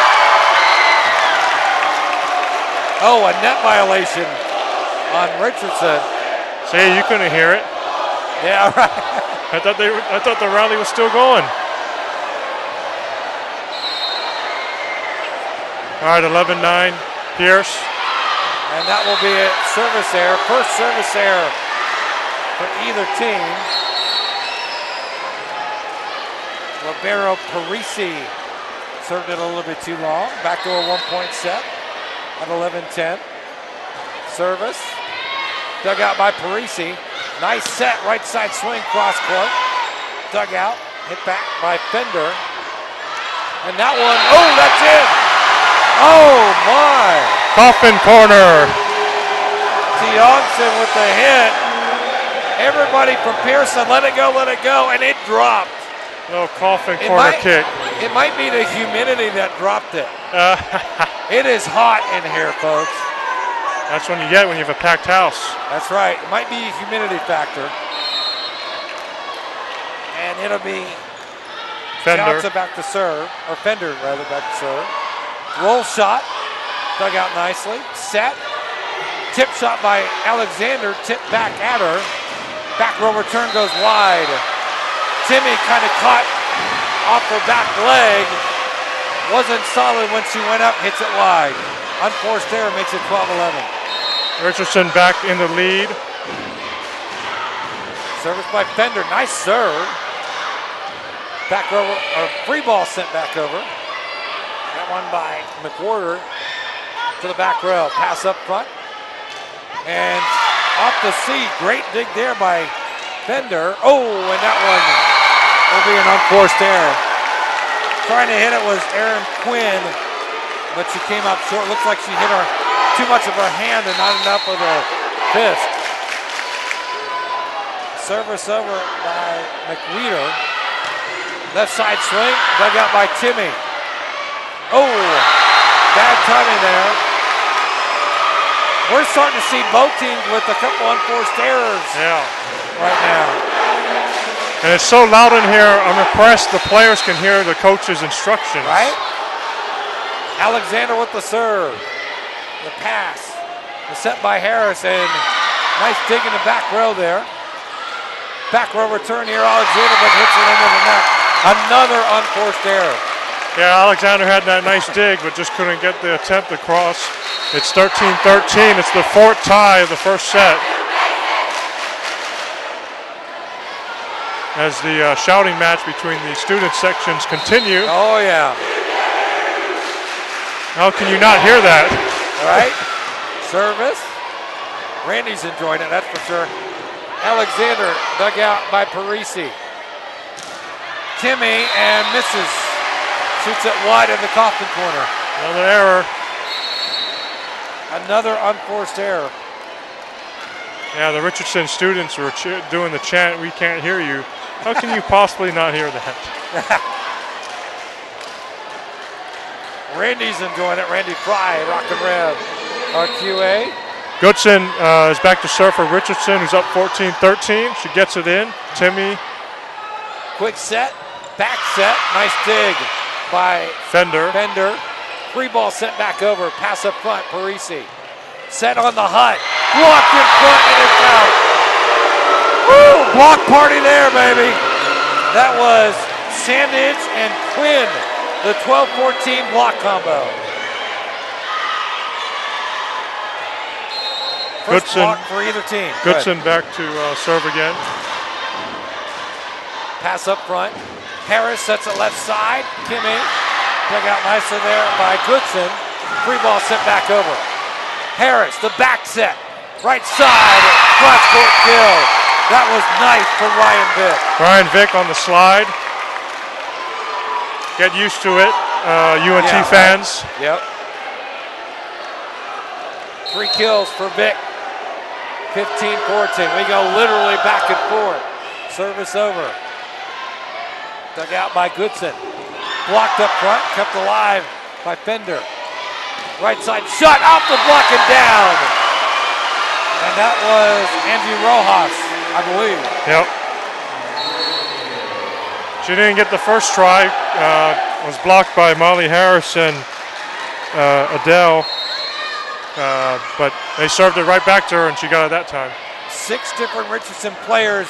Oh, a net violation on Richardson. See, you couldn't hear it. Yeah, right. I thought the rally was still going. All right, 11-9, Pearce. And that will be a service error, first service error for either team. Libero Parisi served it a little bit too long. Back to a 1-point set at 11-10. Service. Dug out by Parisi. Nice set, right side swing, cross court. Dug out, hit back by Fender. And that one, oh, that's it. Oh, my. Coffin corner. Tiongson with the hit. Everybody from Pearson, let it go, and it dropped. No coffin corner kick. It might be the humidity that dropped it. It is hot in here, folks. That's when you get when you have a packed house. That's right. It might be a humidity factor. And it'll be Fender. Johnson back to serve, or Fender rather back to serve. Roll shot, dug out nicely. Set, tip shot by Alexander, tip back at her. Back row return goes wide. Timmy kind of caught off her back leg. Wasn't solid when she went up, hits it wide. Unforced error makes it 12-11. Richardson back in the lead. Service by Fender, nice serve. Back row, or free ball sent back over. That one by McWhorter to the back row. Pass up front. And off the seat, great dig there by Fender. Oh, and that one will be an unforced error. Trying to hit it was Erin Quinn, but she came up short. Looks like she hit her too much of her hand and not enough of her fist. Service over by McWheater. Left side swing, dug out by Timmy. Oh, bad timing there. We're starting to see both teams with a couple unforced errors right now. And it's so loud in here, I'm impressed the players can hear the coach's instructions. Right? Alexander with the serve. The pass. The set by Harris, and nice dig in the back row there. Back row return here, Alexander, but hits it into the net. Another unforced error. Yeah, Alexander had that nice dig, but just couldn't get the attempt across. It's 13-13. It's the fourth tie of the first set. As the shouting match between the student sections continue. Oh, yeah. How can you not hear that? Right? Service. Randy's enjoying it, that's for sure. Alexander dug out by Parisi. Timmy and misses. Shoots it wide in the Coffin corner. Another error. Another unforced error. Yeah, the Richardson students were doing the chant, "We can't hear you." How can you possibly not hear that? Randy's enjoying it. Randy Fry, Rock and Rev, RQA. Goodson is back to serve for Richardson, who's up 14-13. She gets it in. Timmy. Quick set, back set, nice dig by Fender. Free ball sent back over, pass up front, Parisi. Set on the hut, blocked in front and it's out. Woo, block party there, baby. That was Sandage and Quinn, the 12-14 block combo. First block for either team. Goodson back to serve again. Pass up front. Harris sets it left side. Kimmy dug out nicely there by Goodson. Free ball sent back over. Harris, the back set. Right side, cross court kill. That was nice for Ryan Vick. Ryan Vick on the slide. Get used to it, UNT fans. Right. Yep. 3 kills for Vick. 15-14. We go literally back and forth. Service over. Dug out by Goodson. Blocked up front, kept alive by Fender. Right side shot, off the block and down. And that was Angie Rojas, I believe. Yep. She didn't get the first try. Was blocked by Molly Harris and Adele. but they served it right back to her, and she got it that time. 6 different Richardson players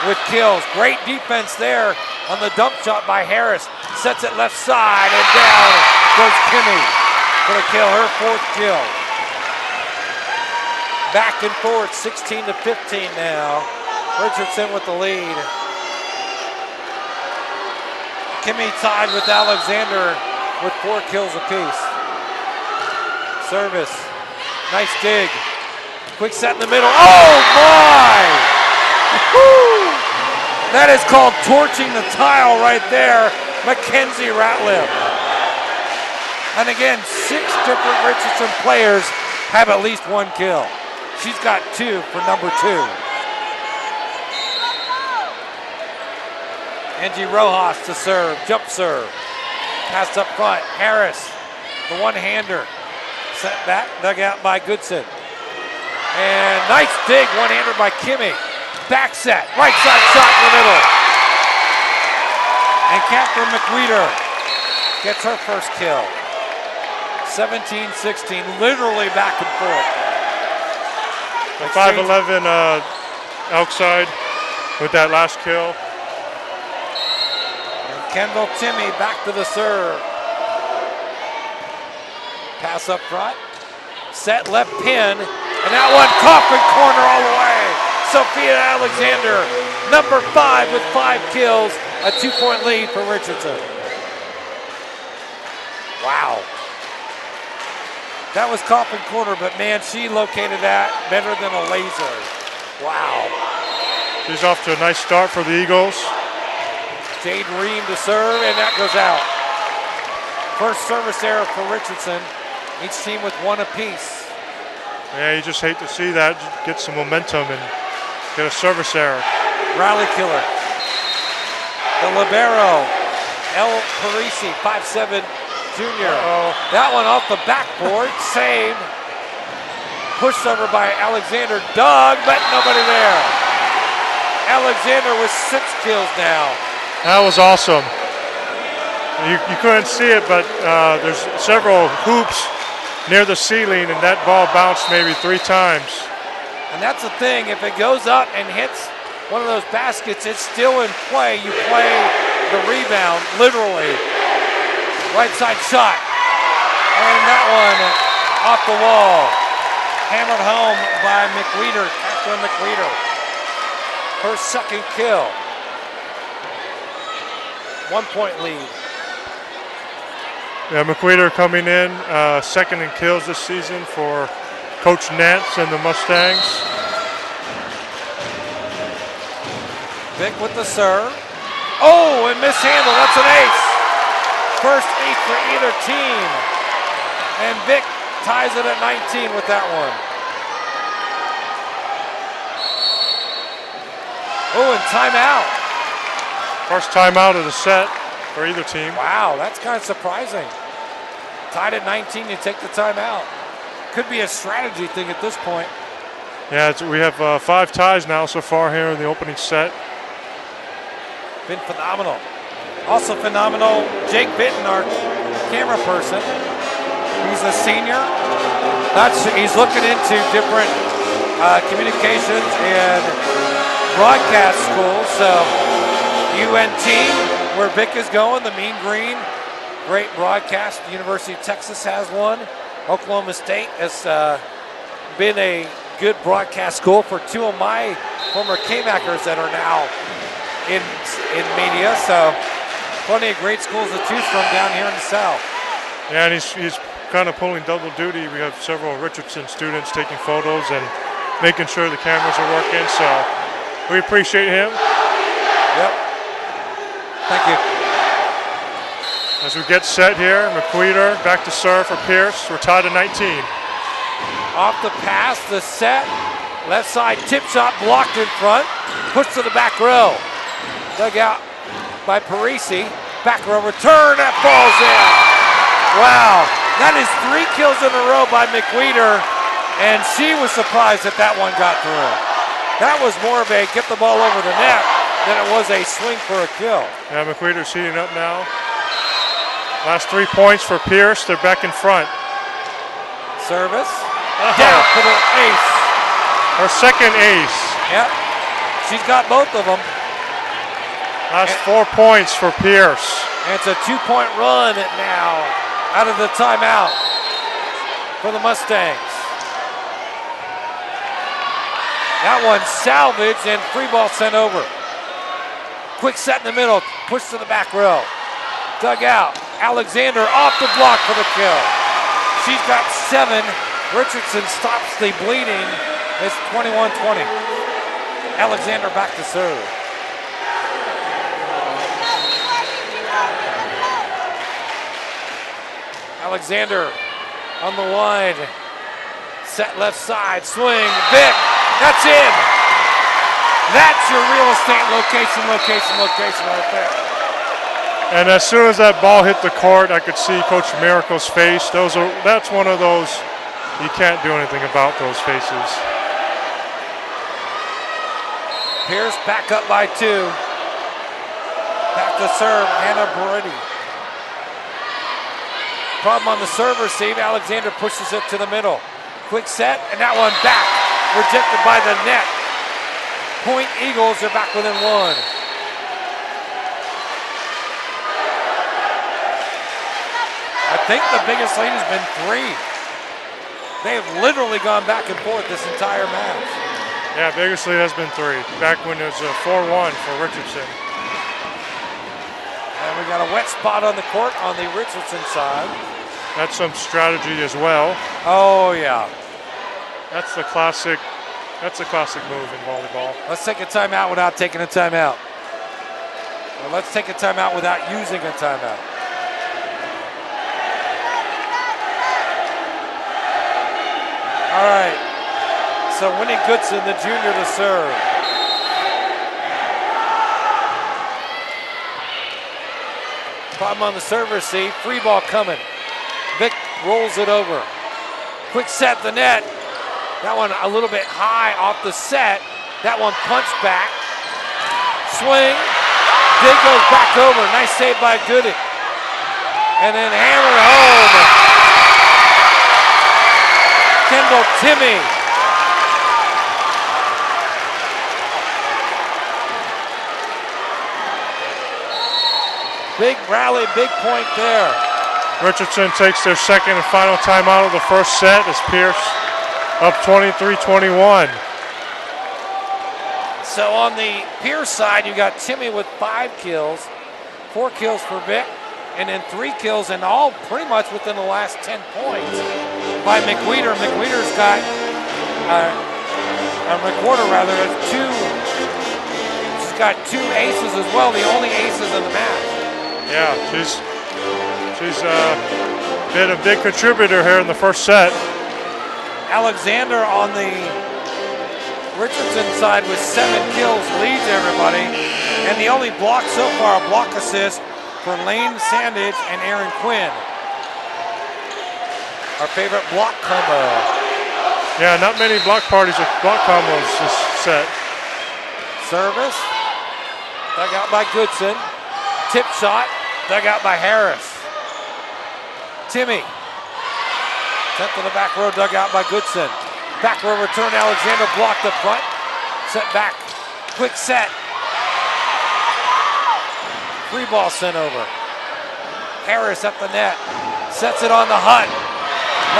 with kills. Great defense there on the dump shot by Harris. Sets it left side, and down goes Kimmy for the kill, her 4th kill. Back and forth, 16 to 15 now. Richardson with the lead. Kimmy tied with Alexander with 4 kills apiece. Service, nice dig. Quick set in the middle. Oh my! Woo! That is called torching the tile right there. Mackenzie Ratliff. And again, 6 different Richardson players have at least 1 kill. She's got 2 for number 2. Angie Rojas to serve, jump serve. Pass up front, Harris, the one-hander. Set back, dug out by Goodson. And nice dig, one-hander by Kimmy. Back set, right side shot in the middle. And Catherine McWeeder gets her first kill. 17-16, literally back and forth. The 5'11" Elkside with that last kill. And Kendall Timmy back to the serve. Pass up front. Set left pin. And that one coffin corner all the way. Sophia Alexander, number 5 with 5 kills. A 2-point lead for Richardson. Wow. That was coffin corner, but man, she located that better than a laser. Wow. She's off to a nice start for the Eagles. Jade Ream to serve, and that goes out. First service error for Richardson. Each team with 1 apiece. Yeah, you just hate to see that. Get some momentum and get a service error. Rally killer. The libero, El Parisi, 5'7" junior. That one off the backboard, saved. Pushed over by Alexander, dug, but nobody there. Alexander with 6 kills now. That was awesome. You couldn't see it, but there's several hoops near the ceiling, and that ball bounced maybe 3 times. And that's the thing, if it goes up and hits one of those baskets, it's still in play. You play the rebound, literally. Right side shot. And that one off the wall. Hammered home by McWeeder, Catherine McWeeder. Her 2nd kill. 1-point lead. Yeah, McWeeder coming in, 2nd in kills this season for Coach Nance and the Mustangs. Vic with the serve. Oh, and mishandled. That's an ace. First ace for either team. And Vic ties it at 19 with that one. Oh, and timeout. First timeout of the set for either team. Wow, that's kind of surprising. Tied at 19, you take the timeout. Could be a strategy thing at this point. Yeah, we have 5 ties now so far here in the opening set. Been phenomenal. Also phenomenal, Jake Bitton, our camera person. He's a senior. He's looking into different communications and broadcast schools. So UNT, where Vic is going, the Mean Green, great broadcast. The University of Texas has one. Oklahoma State has been a good broadcast school for 2 of my former K-Mackers that are now in media. So plenty of great schools to choose from down here in the South. Yeah, and he's kind of pulling double duty. We have several Richardson students taking photos and making sure the cameras are working. So we appreciate him. Yep. Thank you. As we get set here, McWeeder back to serve for Pearce. We're tied at 19. Off the pass, the set. Left side tip shot blocked in front. Push to the back row. Dug out by Parisi. Back row return, that falls in. Wow, that is 3 kills in a row by McWeeder, and she was surprised that one got through. That was more of a get the ball over the net than it was a swing for a kill. Yeah, McWeeder's heating up now. Last 3 points for Pearce. They're back in front. Service. Down for the ace. Her second ace. Yep. She's got both of them. Last 4 points for Pearce. And it's a 2-point run now out of the timeout for the Mustangs. That one salvaged and free ball sent over. Quick set in the middle, push to the back row. Dug out. Alexander off the block for the kill. She's got 7. Richardson stops the bleeding. It's 21-20. Alexander back to serve. Alexander on the line. Set left side, swing, Vic, that's in. That's your real estate location right there. And as soon as that ball hit the court, I could see Coach Miracle's face. That's one of those, you can't do anything about those faces. Pearce back up by 2. Back to serve, Hannah Brady. Problem on the serve receive, Alexander pushes it to the middle. Quick set, and that one back, rejected by the net. Point Eagles are back within 1. I think the biggest lead has been 3. They have literally gone back and forth this entire match. Yeah, biggest lead has been 3. Back when it was 4-1 for Richardson. And we got a wet spot on the court on the Richardson side. That's some strategy as well. Oh yeah. That's the classic move in volleyball. Let's take a timeout without taking a timeout. Or let's take a timeout without using a timeout. All right. So Winnie Goodson, the junior, to serve. Problem on the serve receive. Free ball coming. Vic rolls it over. Quick set the net. That one a little bit high off the set. That one punched back. Swing. Dig goes back over. Nice save by Goody. And then hammered home. Kendall Timmy. Big rally, big point there. Richardson takes their second and final timeout of the first set as Pearce up 23-21. So on the Pearce side, you got Timmy with 5 kills, 4 kills for Vic, and then 3 kills, and all pretty much within the last 10 points by McWheater. McWheater's got, McWhorter rather, she's got 2 aces as well, the only aces in the match. Yeah, she's been a big contributor here in the first set. Alexander on the Richardson side with 7 kills leads everybody. And the only block so far, a block assist for Lane Sandage and Aaron Quinn. Our favorite block combo. Yeah, not many block parties with block combos this set. Service, dug out by Goodson. Tip shot, dug out by Harris. Timmy, sent to the back row, dug out by Goodson. Back row return, Alexander blocked the front. Set back, quick set. Free ball sent over. Harris at the net, sets it on the hut.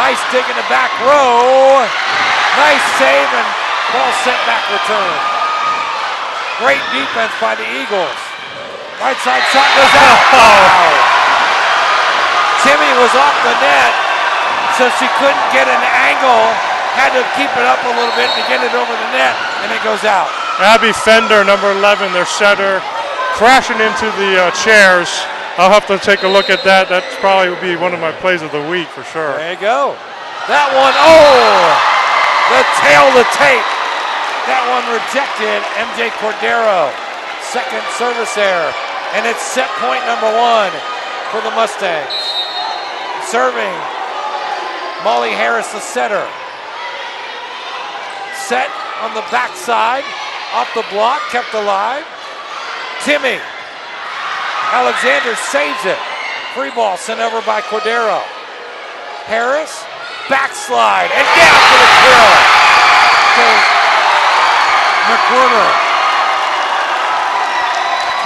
Nice dig in the back row. Nice save and ball sent back return. Great defense by the Eagles. Right side shot goes out. Wow. Timmy was off the net, so she couldn't get an angle. Had to keep it up a little bit to get it over the net, and it goes out. Abby Fender, number 11, their setter, crashing into the chairs. I'll have to take a look at that. That probably would be one of my plays of the week for sure. There you go. That one, the tail to tape. That one rejected, MJ Cordero. Second service error. And it's set point number 1 for the Mustangs. Serving, Molly Harris, the setter. Set on the backside, off the block, kept alive. Timmy. Alexander saves it. Free ball sent over by Cordero. Harris backslide, and down for the kill. Okay. McWhorter.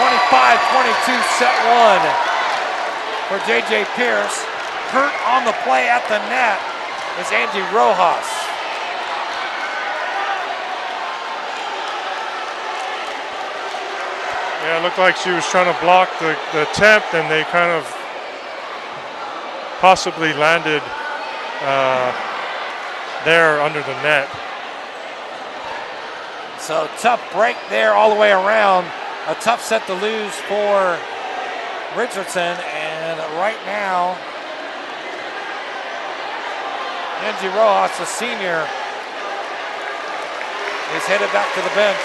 25-22 set one for J.J. Pearce. Hurt on the play at the net is Angie Rojas. Yeah, it looked like she was trying to block the attempt, and they kind of possibly landed there under the net. So tough break there all the way around. A tough set to lose for Richardson, and right now, Angie Rojas, a senior, is headed back to the bench.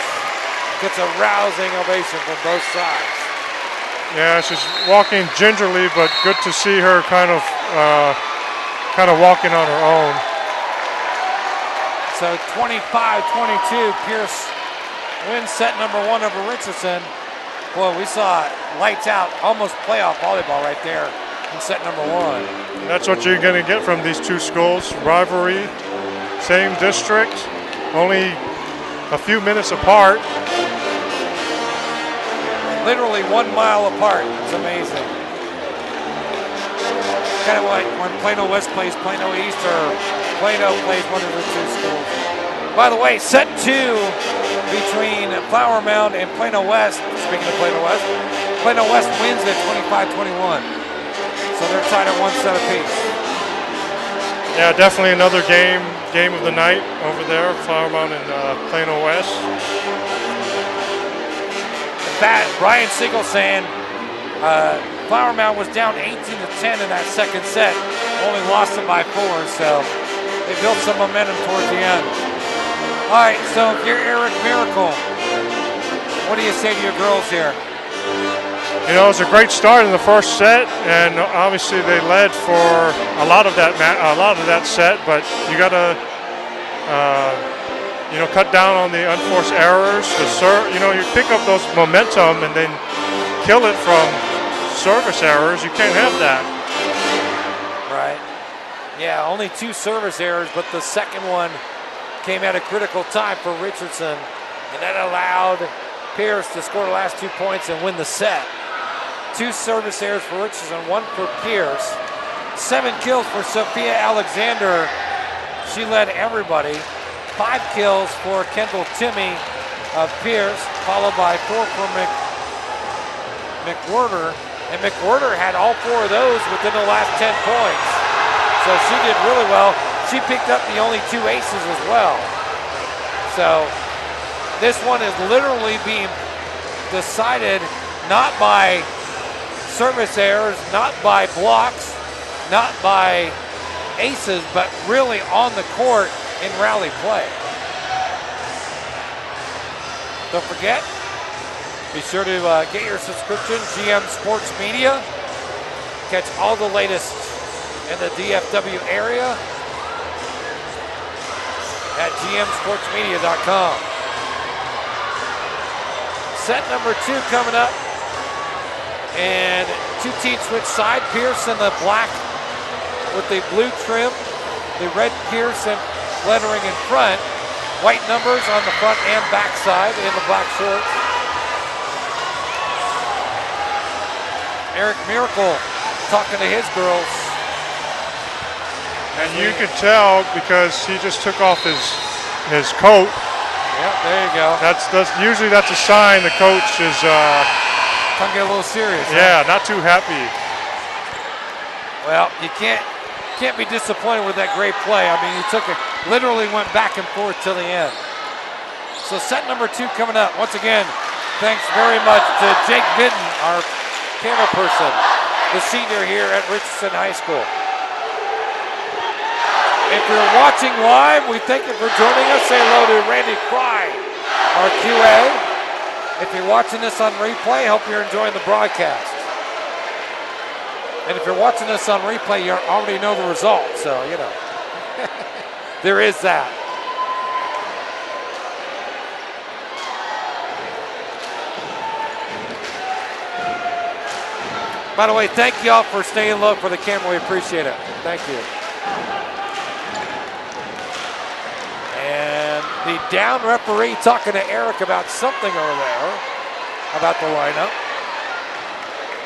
Gets a rousing ovation from both sides. Yeah, she's walking gingerly, but good to see her kind of walking on her own. So 25-22, Pearce wins set number one over Richardson. Boy, we saw lights out, almost playoff volleyball right there in set number one. And that's what you're going to get from these two schools. Rivalry, same district, only a few minutes apart. Literally 1 mile apart. It's amazing. Kind of like when Plano West plays Plano East, or Plano plays one of the two schools. By the way, set two between Flower Mound and Plano West. Speaking of Plano West wins at 25-21. So they're tied at one set apiece. Yeah, definitely another game of the night over there, Flower Mound and Plano West. Brian Siegel saying Flower Mound was down 18-10 in that second set, only lost it by 4, so they built some momentum towards the end. All right, so if you're Eric Miracle, what do you say to your girls here? You know, it was a great start in the first set, and obviously they led for a lot of that set. But you got to, cut down on the unforced errors. You pick up those momentum and then kill it from service errors. You can't have that. Right. Yeah, only 2 service errors, but the second one came at a critical time for Richardson, and that allowed Pearce to score the last 2 points and win the set. 2 service errors for Richardson, 1 for Pearce. 7 kills for Sophia Alexander. She led everybody. 5 kills for Kendall Timmy of Pearce, followed by 4 for McWhorter. And McWhorter had all 4 of those within the last 10 points. So she did really well. She picked up the only 2 aces as well. So this one is literally being decided not by service errors, not by blocks, not by aces, but really on the court in rally play. Don't forget, be sure to get your subscription, GM Sports Media. Catch all the latest in the DFW area at gmsportsmedia.com. Set number 2 coming up. And 2 teams switch side. Pearce in the black with the blue trim. The red Pearce lettering in front. White numbers on the front and back side in the black shorts. Eric Miracle talking to his girls. And you can tell because he just took off his coat. Yep, there you go. That's usually a sign the coach is Gonna get a little serious. Yeah, not too happy. Well, you can't be disappointed with that great play. I mean, he literally went back and forth till the end. So set number 2 coming up. Once again, thanks very much to Jake Vidden, our camera person, the senior here at Richardson High School. If you're watching live, we thank you for joining us. Say hello to Randy Fry, our QA. If you're watching this on replay, hope you're enjoying the broadcast. And if you're watching this on replay, you already know the result, so, there is that. By the way, thank you all for staying low for the camera. We appreciate it. Thank you. The down referee talking to Eric about something over there, about the lineup.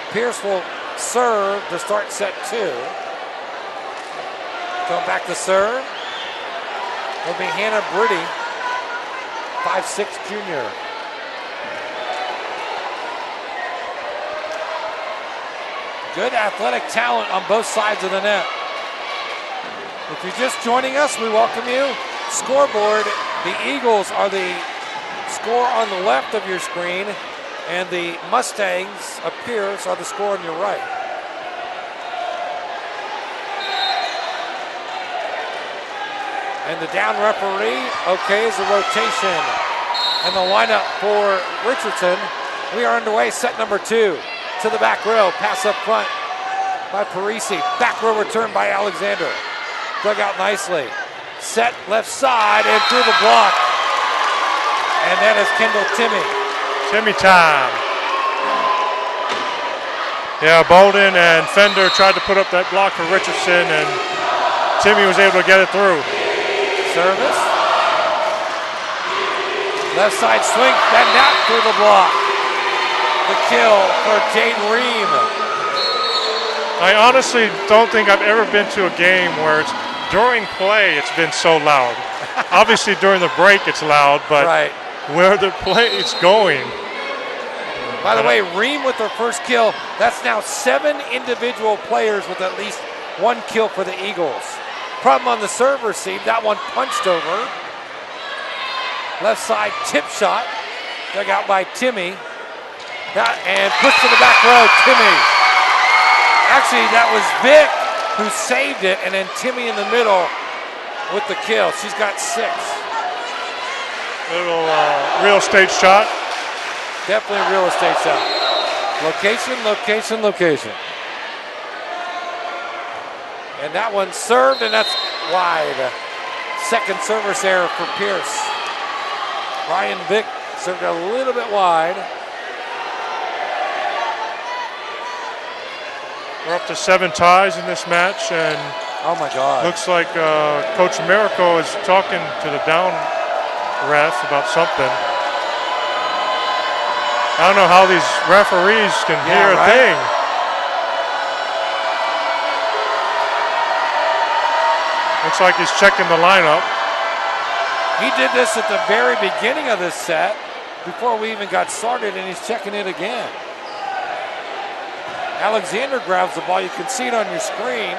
Pearce will serve to start set 2. Going back to serve. It'll be Hannah Britty, 5'6" junior. Good athletic talent on both sides of the net. If you're just joining us, we welcome you. Scoreboard, the Eagles are the score on the left of your screen, and the Mustangs of Pearce are the score on your right. And the down referee okays the rotation. And the lineup for Richardson. We are underway, set number 2. To the back row, pass up front by Parisi. Back row return by Alexander. Dug out nicely. Set left side and through the block. And that is Kendall Timmy. Timmy time. Yeah, Bolden and Fender tried to put up that block for Richardson, and Timmy was able to get it through. Service. Left side swing, and not through the block. The kill for Jade Ream. I honestly don't think I've ever been to a game where it's during play it's been so loud. Obviously during the break it's loud, but right. Where the play is going. By the way, Ream with her first kill. That's now 7 individual players with at least 1 kill for the Eagles. Problem on the serve receive. That one punched over. Left side tip shot. Dug out by Timmy. And pushed to the back row, Timmy. Actually, that was Vic who saved it, and then Timmy in the middle with the kill. She's got 6. Little real estate shot. Definitely a real estate shot. Location, location, location. And that one served, and that's wide. Second service error for Pearce. Ryan Vick served a little bit wide. We're up to 7 ties in this match, and oh my God! Looks like Coach Miracle is talking to the down ref about something. I don't know how these referees can hear a thing. Looks like he's checking the lineup. He did this at the very beginning of this set, before we even got started, and he's checking it again. Alexander grabs the ball. You can see it on your screen,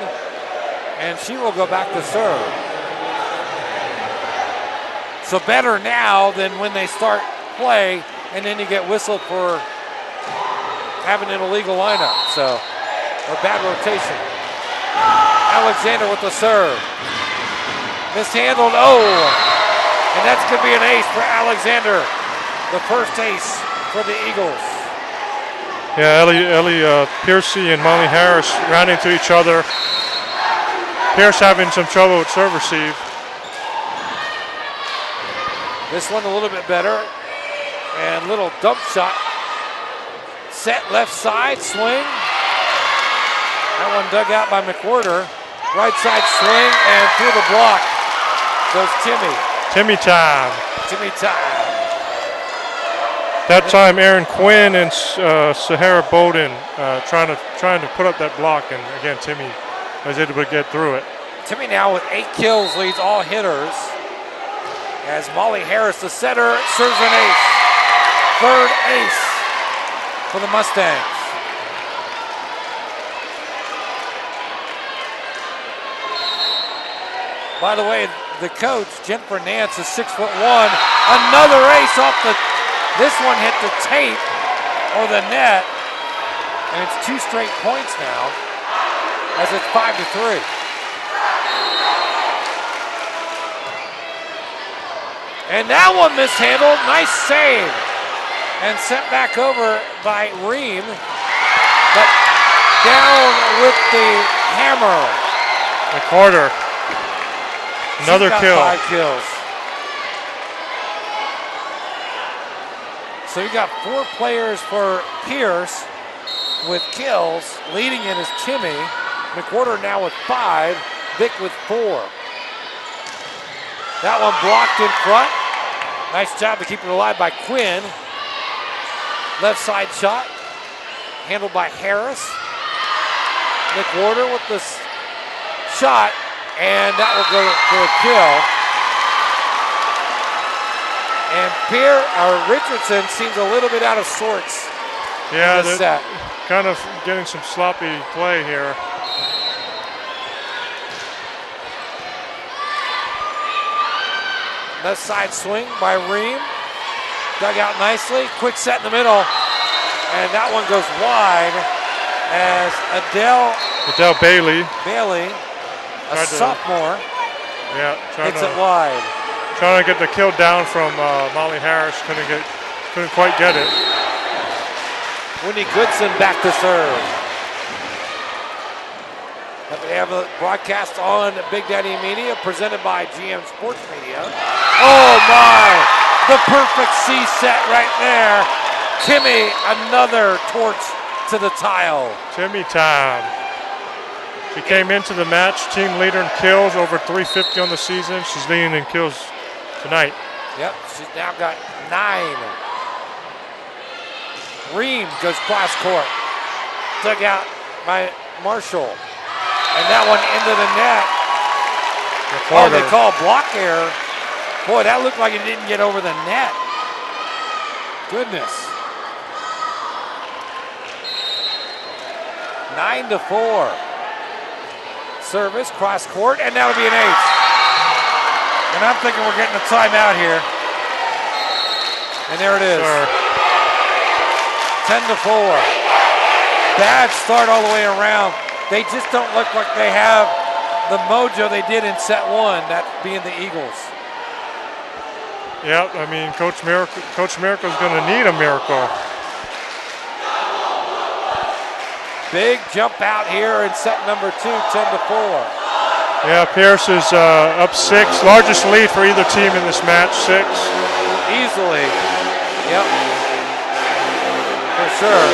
and she will go back to serve. So better now than when they start play, and then you get whistled for having an illegal lineup. So, a bad rotation. Alexander with the serve. Mishandled, and that's going to be an ace for Alexander. The first ace for the Eagles. Yeah, Ellie Pearce and Molly Harris ran into each other. Pearce having some trouble with serve receive. This one a little bit better. And little dump shot. Set left side, swing. That one dug out by McWhorter. Right side swing and through the block goes Timmy. Timmy time. Timmy time. That time, Aaron Quinn and Sahara Bowden trying to put up that block, and again, Timmy was able to get through it. Timmy now with 8 kills, leads all hitters. As Molly Harris, the setter, serves an ace. Third ace for the Mustangs. By the way, the coach, Jennifer Nance, is 6'1". Another ace off the. This one hit the tape or the net, and it's 2 straight points now, as it's 5-3. And that one mishandled, nice save, and sent back over by Ream, but down with the hammer. McWhorter, another kill. 5 kills. So you got 4 players for Pearce with kills. Leading it is Timmy. McWhorter now with 5. Vic with 4. That one blocked in front. Nice job to keep it alive by Quinn. Left side shot, handled by Harris. McWhorter with the shot, and that will go for a kill. And Richardson seems a little bit out of sorts. Yeah, in this set. Kind of getting some sloppy play here. Left side swing by Ream. Dug out nicely. Quick set in the middle. And that one goes wide as Adele Bailey, a sophomore, hits it wide. Trying to get the kill down from Molly Harris. Couldn't quite get it. Winnie Goodson back to serve. We have a broadcast on Big Daddy Media presented by GM Sports Media. Oh my! The perfect C set right there. Timmy, another torch to the tile. Timmy time. She came into the match, team leader in kills, over 350 on the season. She's leading in kills tonight. Yep, she's now got 9. Ream goes cross court. Dug out by Marshall. And that one into the net. Oh, they call block error. Boy, that looked like it didn't get over the net. Goodness. 9-4. Service, cross court, and that'll be an ace. And I'm thinking we're getting a timeout here. And there it is. 10-4. Bad start all the way around. They just don't look like they have the mojo they did in set 1, that being the Eagles. Yeah, I mean, Coach Miracle's going to need a miracle. Big jump out here in set number 2, 10-4. Yeah, Pearce is up 6. Largest lead for either team in this match, 6. Easily. Yep. For sure.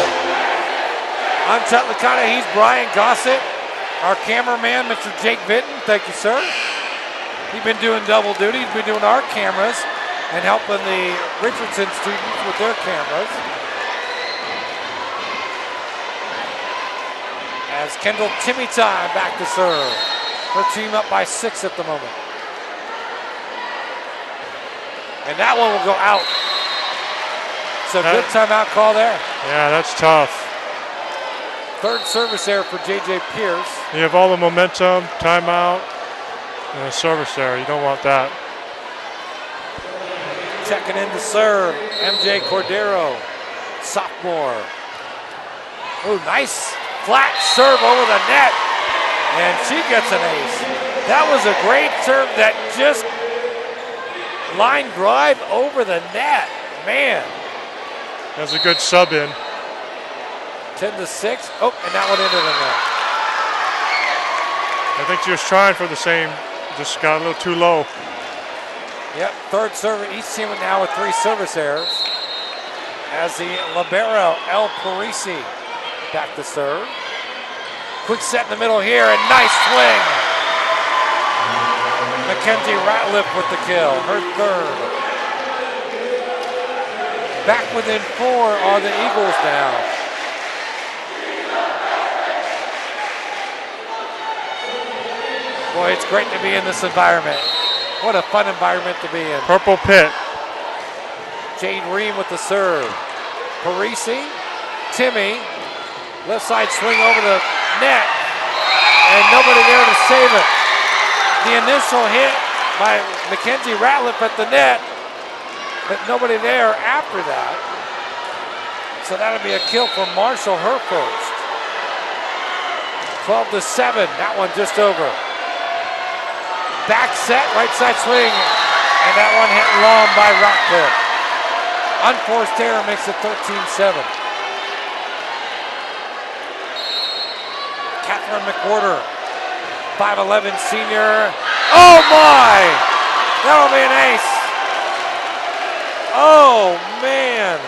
I'm Tetlicata. He's Brian Gossett. Our cameraman, Mr. Jake Vinton. Thank you, sir. He's been doing double duty. He's been doing our cameras and helping the Richardson students with their cameras. As Kendall Timmy time back to serve. Her team up by 6 at the moment. And that one will go out. So good timeout call there. Yeah, that's tough. Third service error for J.J. Pearce. You have all the momentum, timeout, and a service error. You don't want that. Checking in to serve, MJ Cordero, sophomore. Oh, nice flat serve over the net. And she gets an ace. That was a great serve that just line drive over the net. Man. That's a good sub in. 10-6. Oh, and that one into the net. I think she was trying for the same, just got a little too low. Yep, third service. Each team now with 3 service errors. As the libero, El Parisi, back to serve. Quick set in the middle here, and nice swing. Mackenzie Ratliff with the kill, her third. Back within 4 are the Eagles now. Boy, it's great to be in this environment. What a fun environment to be in. Purple pit. Jade Ream with the serve. Parisi, Timmy, left side swing over the net, and nobody there to save it. The initial hit by Mackenzie Ratliff at the net, but nobody there after that. So that'll be a kill for Marshall, her first. 12-7, that one just over. Back set, right side swing, and that one hit long by Ratcliffe. Unforced error makes it 13-7. Catherine McWhorter, 5'11" senior. Oh my! That'll be an ace. Oh man!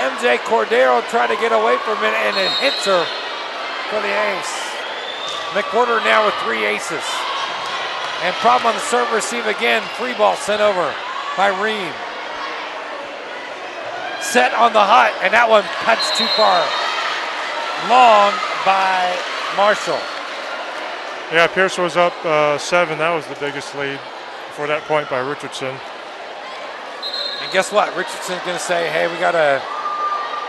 MJ Cordero tried to get away from it and it hits her for the ace. McWhorter now with 3 aces. And problem on the serve receive again. Free ball sent over by Ream. set on the hut, and that one punched too far. Long by Marshall. Yeah, Pearce was up 7. That was the biggest lead for that point by Richardson. And guess what? Richardson's going to say, hey, we got to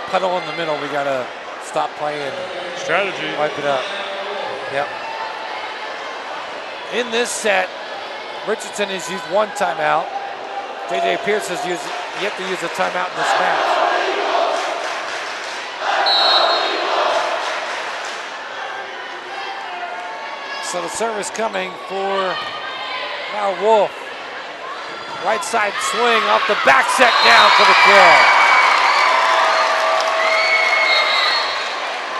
puddle in the middle. We got to stop playing. Strategy. Wipe it up. Yep. In this set, Richardson has used 1 timeout. J.J. Pearce has yet to use a timeout in this match. So the service coming for now Wolf. Right side swing off the back set down for the kill.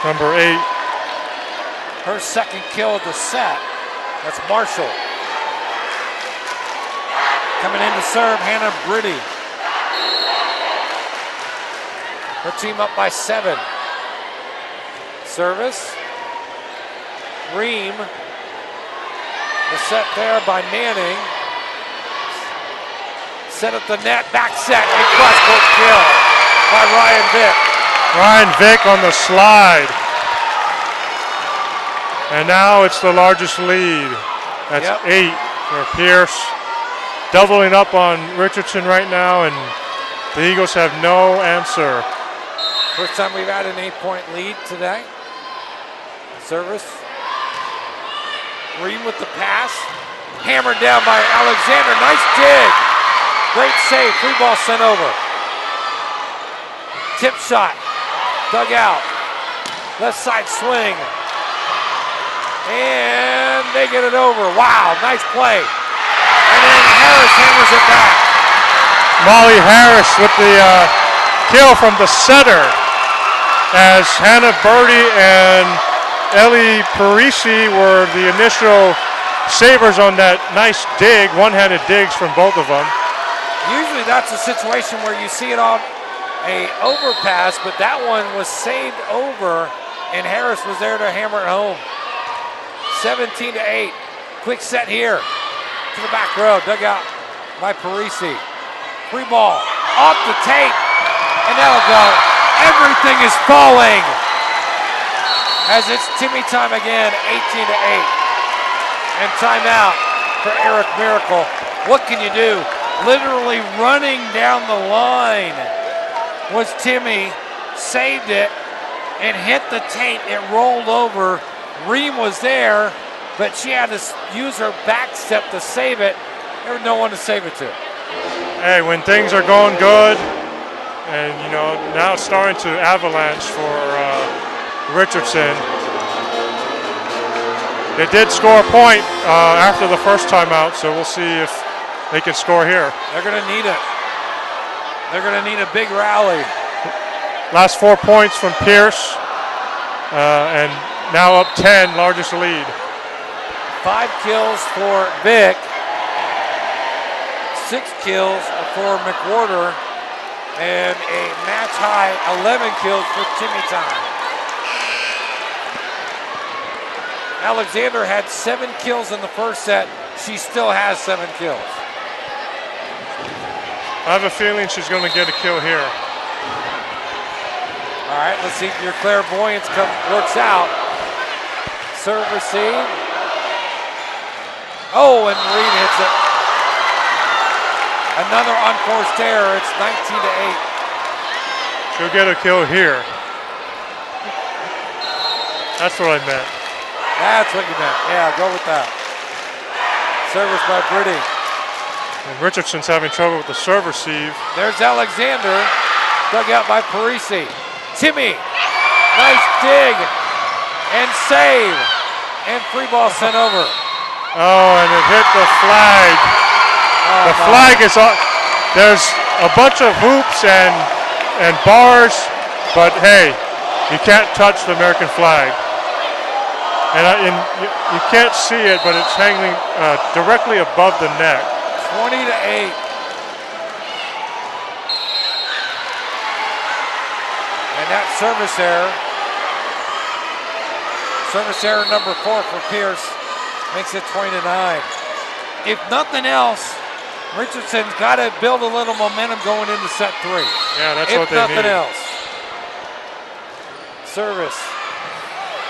Number 8. Her second kill of the set. That's Marshall. Coming in to serve, Hannah Britty. Her team up by 7. Service. Ream. The set there by Manning. Set at the net, back set, and cross-court kill by Ryan Vick. Ryan Vick on the slide. And now it's the largest lead. That's 8 for Pearce. Doubling up on Richardson right now, and the Eagles have no answer. First time we've had an 8-point lead today. Service. Ream with the pass. Hammered down by Alexander. Nice dig. Great save. Free ball sent over. Tip shot. Dug out. Left side swing. And they get it over. Wow, nice play. And then Harris hammers it back. Molly Harris with the kill from the setter as Hannah Birdie and Ellie Parisi were the initial savers on that nice dig, one-handed digs from both of them. Usually that's a situation where you see it on a overpass, but that one was saved over, and Harris was there to hammer it home. 17-8. Quick set here to the back row, dug out by Parisi. Free ball off the tape, and that'll go. Everything is falling. As it's Timmy time again, 18-8. And timeout for Eric Miracle. What can you do? Literally running down the line was Timmy, saved it, and hit the tape. It rolled over. Ream was there, but she had to use her back step to save it. There was no one to save it to. Hey, when things are going good, and you know, now it's starting to avalanche for Richardson. They did score a point after the first timeout, so we'll see if they can score here. They're going to need it. They're going to need a big rally. Last 4 points from Pearce, and now up 10, largest lead. 5 kills for Vick. 6 kills for McWhorter. And a match high 11 kills for Timmy Time. Alexander had 7 kills in the first set. She still has 7 kills. I have a feeling she's going to get a kill here. All right, let's see if your clairvoyance works out. Serve, receive. Oh, and Reed hits it. Another unforced error. It's 19-8. She'll get a kill here. That's what I meant. That's what you meant. Yeah, go with that. Service by Britty. And Richardson's having trouble with the serve receive. There's Alexander. Dug out by Parisi. Timmy. Nice dig. And save. And free ball sent over. Oh, and it hit the flag. The flag is on. There's a bunch of hoops and bars, but hey, you can't touch the American flag. And you can't see it, but it's hanging directly above the neck. 20-8. And that service error. Service error number 4 for Pearce makes it 20-9. If nothing else, Richardson's got to build a little momentum going into set 3. Yeah, that's if what they nothing need. else. Service.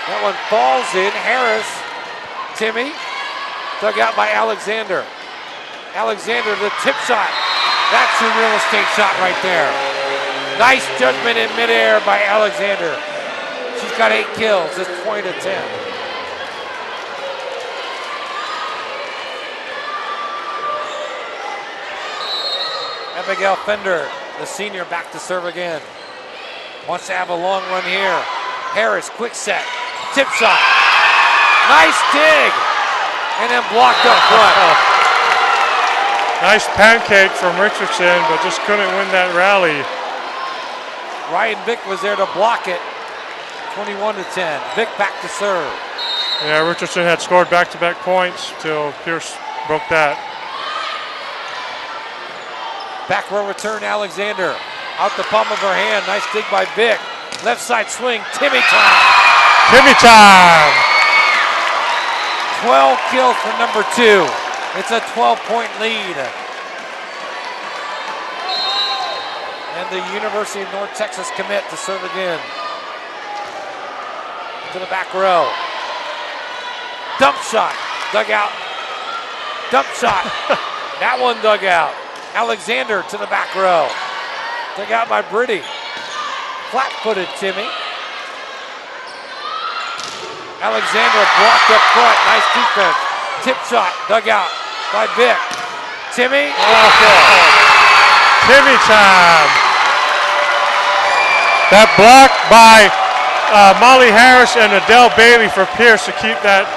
That one falls in. Harris. Timmy. Dug out by Alexander. Alexander, the tip shot. That's your real estate shot right there. Nice judgment in midair by Alexander. She's got 8 kills. It's 20-10. Abigail Fender, the senior, back to serve again. Wants to have a long run here. Harris, quick set. Tip shot. Nice dig. And then blocked up front. Nice pancake from Richardson, but just couldn't win that rally. Ryan Vick was there to block it. 21-10. Vick back to serve. Yeah, Richardson had scored back-to-back points till Pearce broke that. Back row return, Alexander. Out the palm of her hand. Nice dig by Vick. Left side swing. Timmy time. Timmy time. 12 kills for number 2. It's a 12-point lead. And the University of North Texas commit to serve again. To the back row. Dump shot. Dug out. Dump shot. That one dug out. Alexander to the back row. Dug out by Brittany. Flat-footed Timmy. Alexander blocked up front. Nice defense. Tip shot. Dug out by Vick. Timmy. Timmy time. That block by Molly Harris and Adele Bailey for Pearce to keep that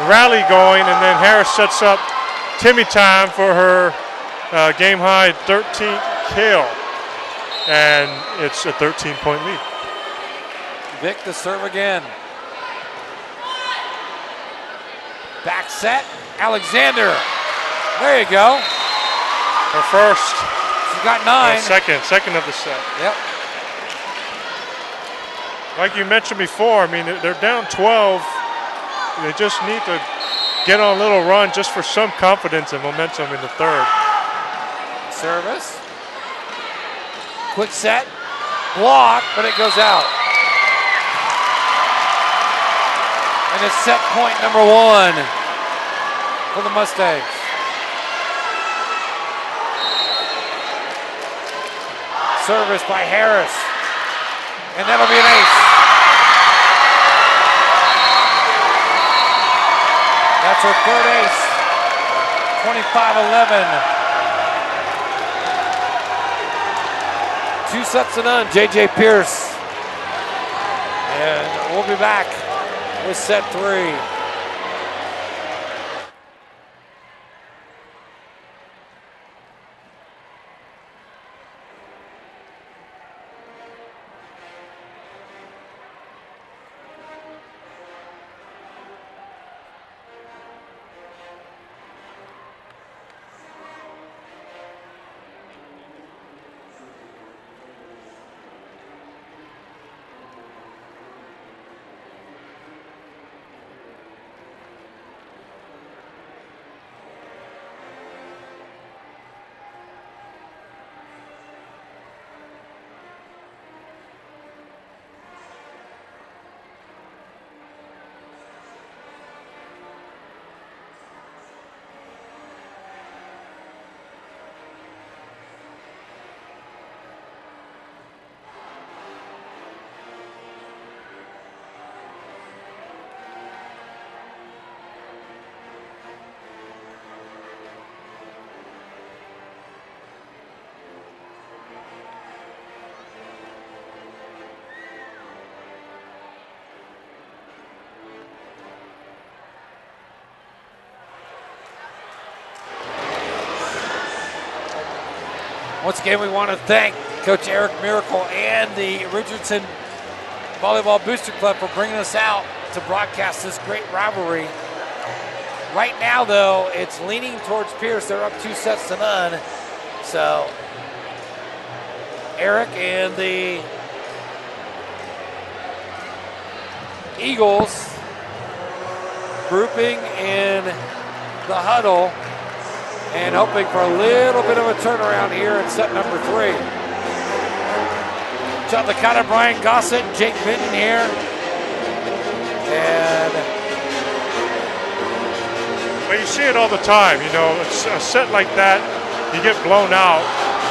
rally going, and then Harris sets up Timmy time for her game high 13th kill, and it's a 13-point lead. Vick to serve again. Back set, Alexander. There you go. Her first. She's got 9. Second of the set. Yep. Like you mentioned before, I mean, they're down 12. They just need to get on a little run just for some confidence and momentum in the third. Service. Quick set. Block, but it goes out. And it's set point number 1 for the Mustangs. Service by Harris. And that'll be an ace. That's her third ace. 25-11. 2 sets to none, J.J. Pearce. And we'll be back with set 3. Once again, we want to thank Coach Eric Miracle and the Richardson Volleyball Booster Club for bringing us out to broadcast this great rivalry. Right now, though, it's leaning towards Pearce. They're up 2 sets to none. So, Eric and the Eagles grouping in the huddle. and hoping for a little bit of a turnaround here in set number 3. John Licata, Brian Gossett, Jake Vinton here. But you see it all the time, you know, it's a set like that, you get blown out,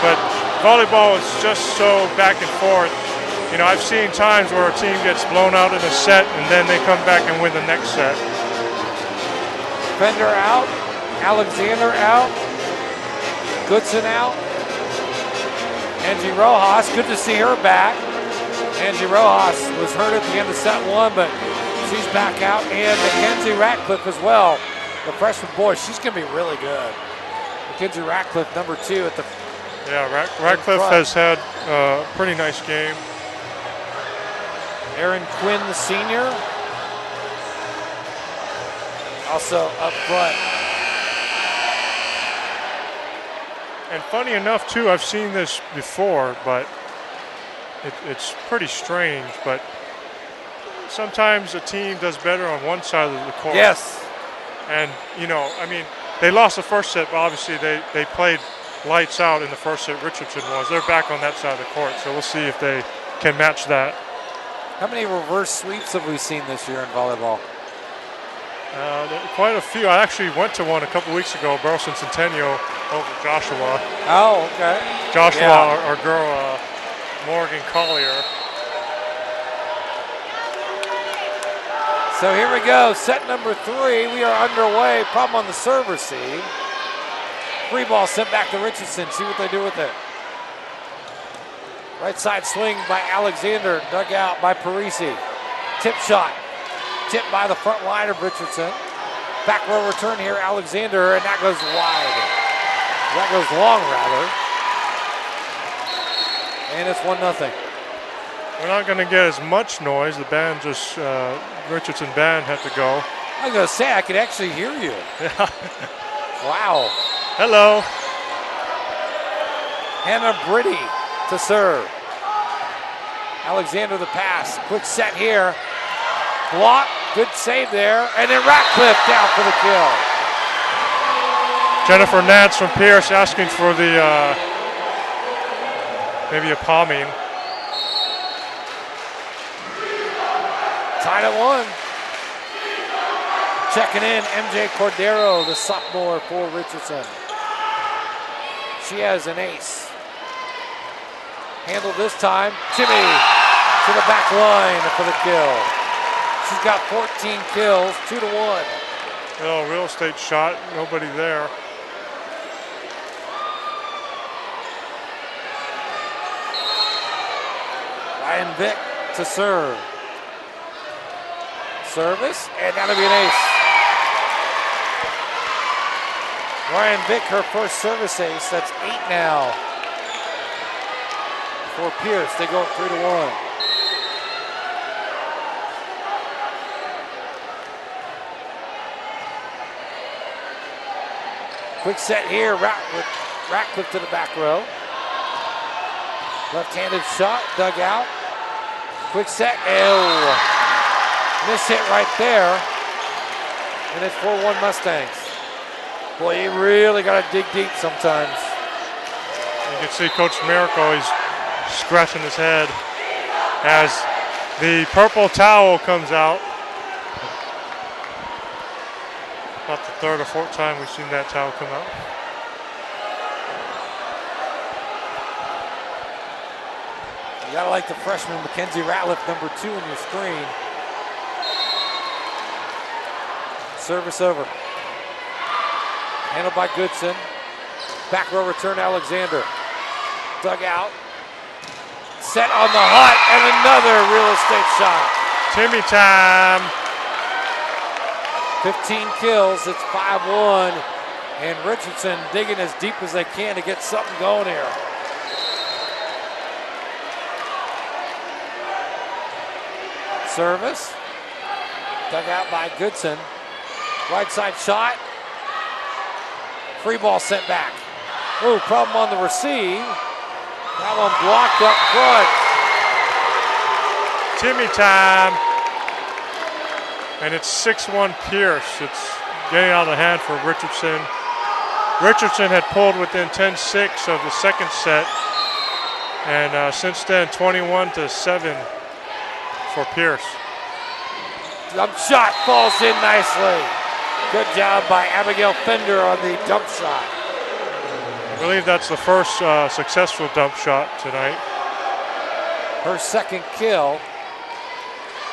but volleyball is just so back and forth. You know, I've seen times where a team gets blown out in a set and then they come back and win the next set. Fender out, Alexander out, Goodson out, Angie Rojas, good to see her back. Angie Rojas was hurt at the end of set 1, but she's back out, and Mackenzie Ratcliffe as well, the freshman boy. She's going to be really good. Mackenzie Ratcliffe, number 2 at the. Yeah, Ratcliffe has had a pretty nice game. Aaron Quinn, the senior, also up front. And funny enough, too, I've seen this before, but it's pretty strange. But sometimes a team does better on one side of the court. Yes. And, you know, I mean, they lost the first set, but obviously they played lights out in the first set. Richardson was. They're back on that side of the court, so we'll see if they can match that. How many reverse sweeps have we seen this year in volleyball? Quite a few. I actually went to one a couple weeks ago, Burleson Centennial over Joshua. Oh, okay. Joshua, Yeah. our girl, Morgan Collier. So here we go, set number 3. We are underway. Problem on the serve receive. Free ball sent back to Richardson. See what they do with it. Right side swing by Alexander, dug out by Parisi. Tip shot, tipped by the front line of Richardson. Back row return here, Alexander, and that goes wide. That goes long, rather. And it's 1-0. We're not going to get as much noise. The band just, Richardson band had to go. I was going to say, I could actually hear you. Yeah. Wow. Hello. Hannah Britty to serve. Alexander the pass. Quick set here. Block. Good save there. And then Ratcliffe down for the kill. Jennifer Nance from Pearce asking for the, maybe a palming. Tied at 1. Checking in, MJ Cordero, the sophomore for Richardson. She has an ace. Handled this time. Timmy to the back line for the kill. She's got 14 kills, 2-1. Oh, real estate shot, nobody there. Ryan Vick to serve. Service, and that'll be an ace. Ryan Vick, her first service ace. That's 8 now. For Pearce, they go 3-1. Quick set here, Ratcliffe to the back row. Left-handed shot, dug out. Quick set, miss hit right there. And it's 4-1 Mustangs. Boy, you really got to dig deep sometimes. You can see Coach Miracle, he's scratching his head as the purple towel comes out. About the third or fourth time we've seen that towel come out. You gotta like the freshman Mackenzie Ratcliffe, number 2 on your screen. Service over. Handled by Goodson. Back row return, Alexander. Dug out. Set on the hut, and another real estate shot. Timmy time. 15 kills, it's 5-1. And Richardson digging as deep as they can to get something going here. Service. Dug out by Goodson. Right side shot. Free ball sent back. Ooh, problem on the receive. That one blocked up front. Timmy time. And it's 6-1 Pearce. It's getting out of hand for Richardson. Richardson had pulled within 10-6 of the second set, and since then 21-7 for Pearce. Jump shot falls in nicely. Good job by Abigail Fender on the dump shot. I believe that's the first successful dump shot tonight. Her second kill.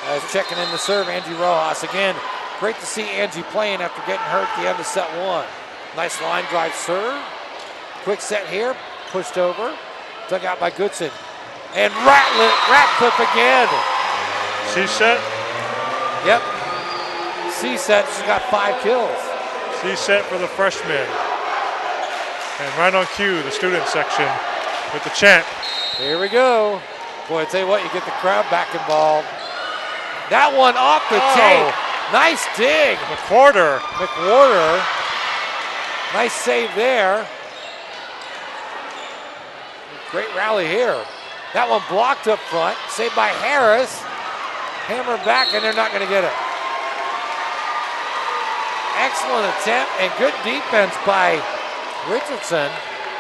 As checking in the serve, Angie Rojas. Again, great to see Angie playing after getting hurt at the end of set one. Nice line drive serve. Quick set here, pushed over. Dug out by Goodson. And Ratcliffe again. C-set? Yep. C-set, she's got 5 kills. C-set for the freshman. And right on cue, the student section with the chant. Here we go. Boy, I tell you what, you get the crowd back involved. That one off the tape. Nice dig. McWhorter. Nice save there. Great rally here. That one blocked up front. Saved by Harris. Hammer back, and they're not going to get it. Excellent attempt and good defense by Richardson.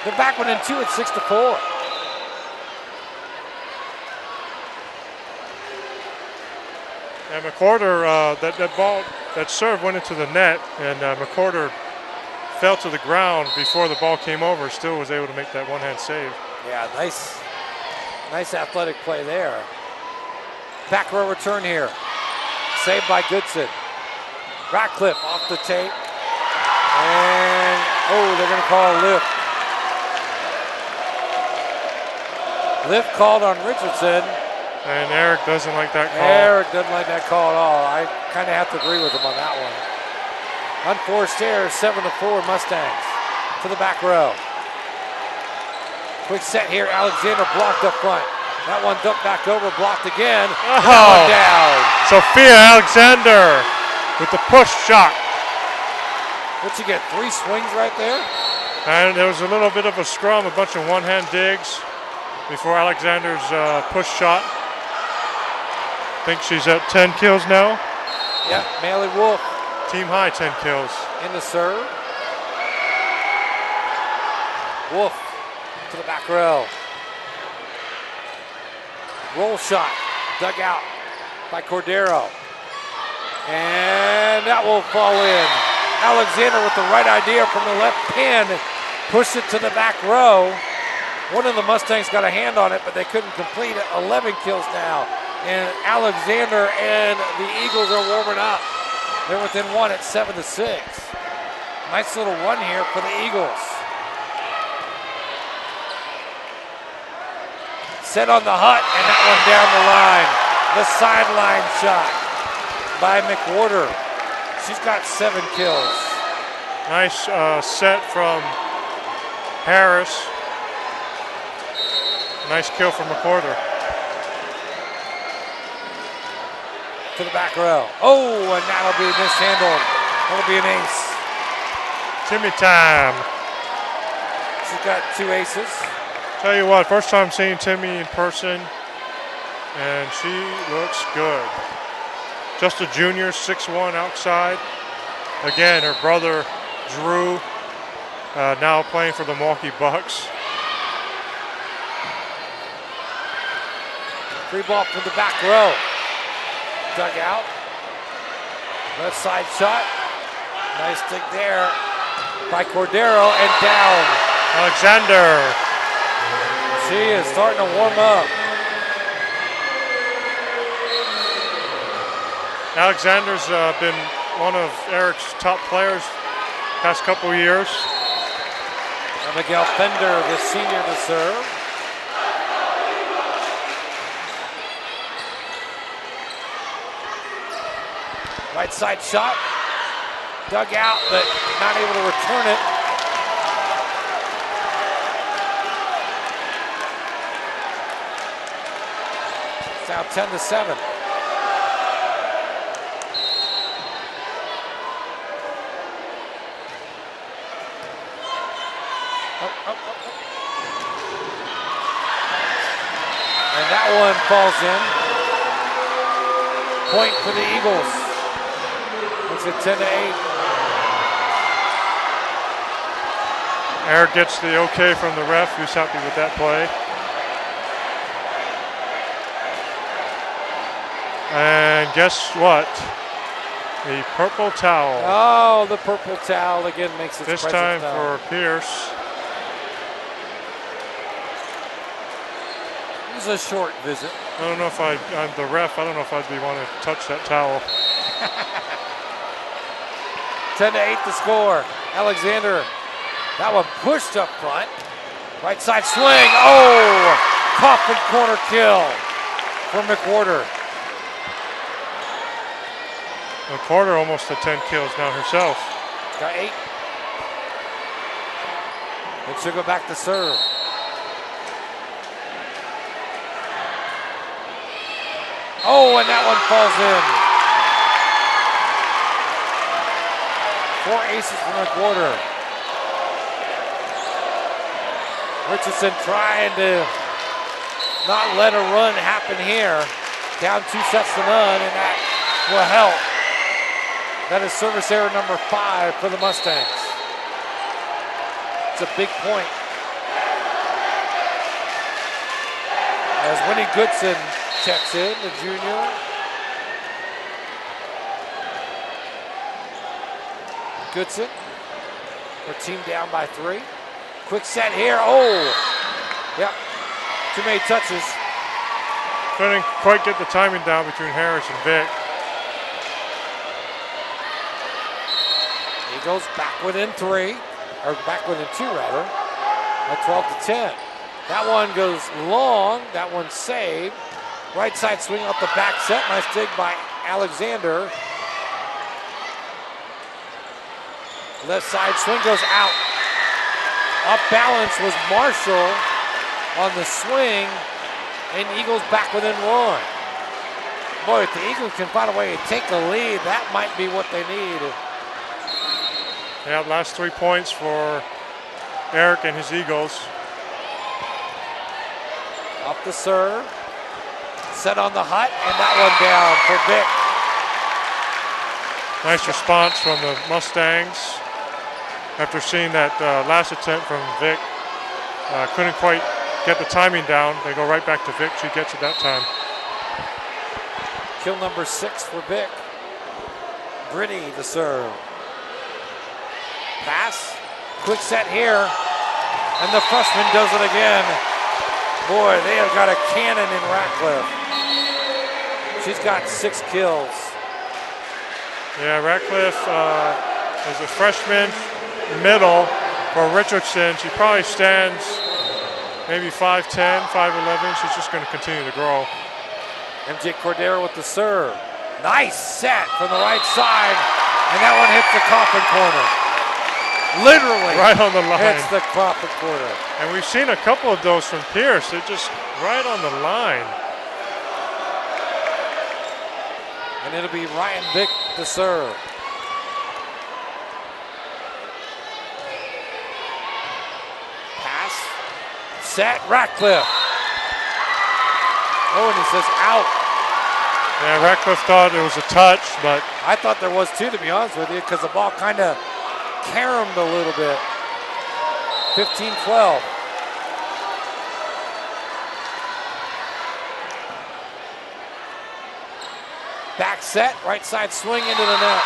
They're back within 2 at 6-4. And McWhorter, that ball, that serve went into the net, and McWhorter fell to the ground before the ball came over. Still was able to make that one-hand save. Yeah, nice athletic play there. Back row return here. Saved by Goodson. Ratcliffe off the tape. And, they're going to call a lift. Lift called on Richardson. And Eric doesn't like that call. Eric doesn't like that call at all. I kind of have to agree with him on that one. Unforced error, 7-4 Mustangs to the back row. Quick set here, Alexander blocked up front. That one dumped back over, blocked again. That one down. Sophia Alexander with the push shot. What'd you get, 3 swings right there? And there was a little bit of a scrum, a bunch of one-hand digs before Alexander's push shot. I think she's at 10 kills now. Yep, Maley Wolf. Team high 10 kills. In the serve. Wolf to the back row. Roll shot, dug out by Cordero. And that will fall in. Alexander with the right idea from the left pin. Push it to the back row. One of the Mustangs got a hand on it, but they couldn't complete it. 11 kills now. And Alexander and the Eagles are warming up. They're within 1 at 7-6. Nice little run here for the Eagles. Set on the hut, and that one down the line. The sideline shot by McWhorter. She's got 7 kills. Nice set from Harris. Nice kill from McWhorter. To the back row. And that'll be mishandled. That'll be an ace. Timmy time. She's got 2 aces. Tell you what, first time seeing Timmy in person, and she looks good. Just a junior, 6'1" outside. Again, her brother, Drew, now playing for the Milwaukee Bucks. Free ball from the back row. Dug out. Left side shot. Nice dig there by Cordero and down. Alexander. She is starting to warm up. Alexander's been one of Eric's top players past couple years. Abigail Fender, the senior to serve. Right side shot. Dug out, but not able to return it. It's now 10-7. And that one falls in. Point for the Eagles. It's a 10-8. Eric gets the okay from the ref, who's happy with that play. And guess what? The purple towel. Oh, the purple towel again makes its This presence time known. for Pearce. It was a short visit. I don't know if I'm the ref. I don't know if I'd be wanting to touch that towel. 10-8 the score. Alexander, that one pushed up front. Right side swing. Oh, coffin corner kill for McWhorter. McWhorter almost to 10 kills now herself. Got 8. And she'll go back to serve. Oh, and that one falls in. 4 aces for McWhorter. Richardson trying to not let a run happen here. Down 2-0, and that will help. That is service error number 5 for the Mustangs. It's a big point. As Winnie Goodson checks in, the junior. Goodson, her team down by 3. Quick set here. Oh, yep. Too many touches. Couldn't quite get the timing down between Harris and Vic. Eagles back within 3, or back within 2 rather, at 12-10. That one goes long, that one's saved. Right side swing off the back set, nice dig by Alexander. Left side swing goes out. Off balance was Marshall on the swing, and Eagles back within 1. Boy, if the Eagles can find a way to take the lead, that might be what they need. Yeah, last 3 points for Eric and his Eagles. Up the serve. Set on the hut, and that one down for Vic. Nice response from the Mustangs. After seeing that last attempt from Vic, couldn't quite get the timing down. They go right back to Vic. She gets it that time. Kill number 6 for Vic. Brittany the serve. Pass. Quick set here. And the freshman does it again. Boy, they have got a cannon in Ratcliffe. She's got 6 kills. Yeah, Ratcliffe is a freshman middle for Richardson. She probably stands maybe 5'10", 5'11". She's just going to continue to grow. MJ Cordero with the serve. Nice set from the right side. And that one hits the coffin corner. Literally right on the line. Hits the coffin corner. And we've seen a couple of those from Pearce. They're just right on the line. And it'll be Ryan Vick to serve. Pass. Set. Ratcliffe. Oh, and he says out. Yeah, Ratcliffe thought it was a touch, but I thought there was too, to be honest with you, because the ball kind of caromed a little bit. 15-12. Back set, right side swing into the net.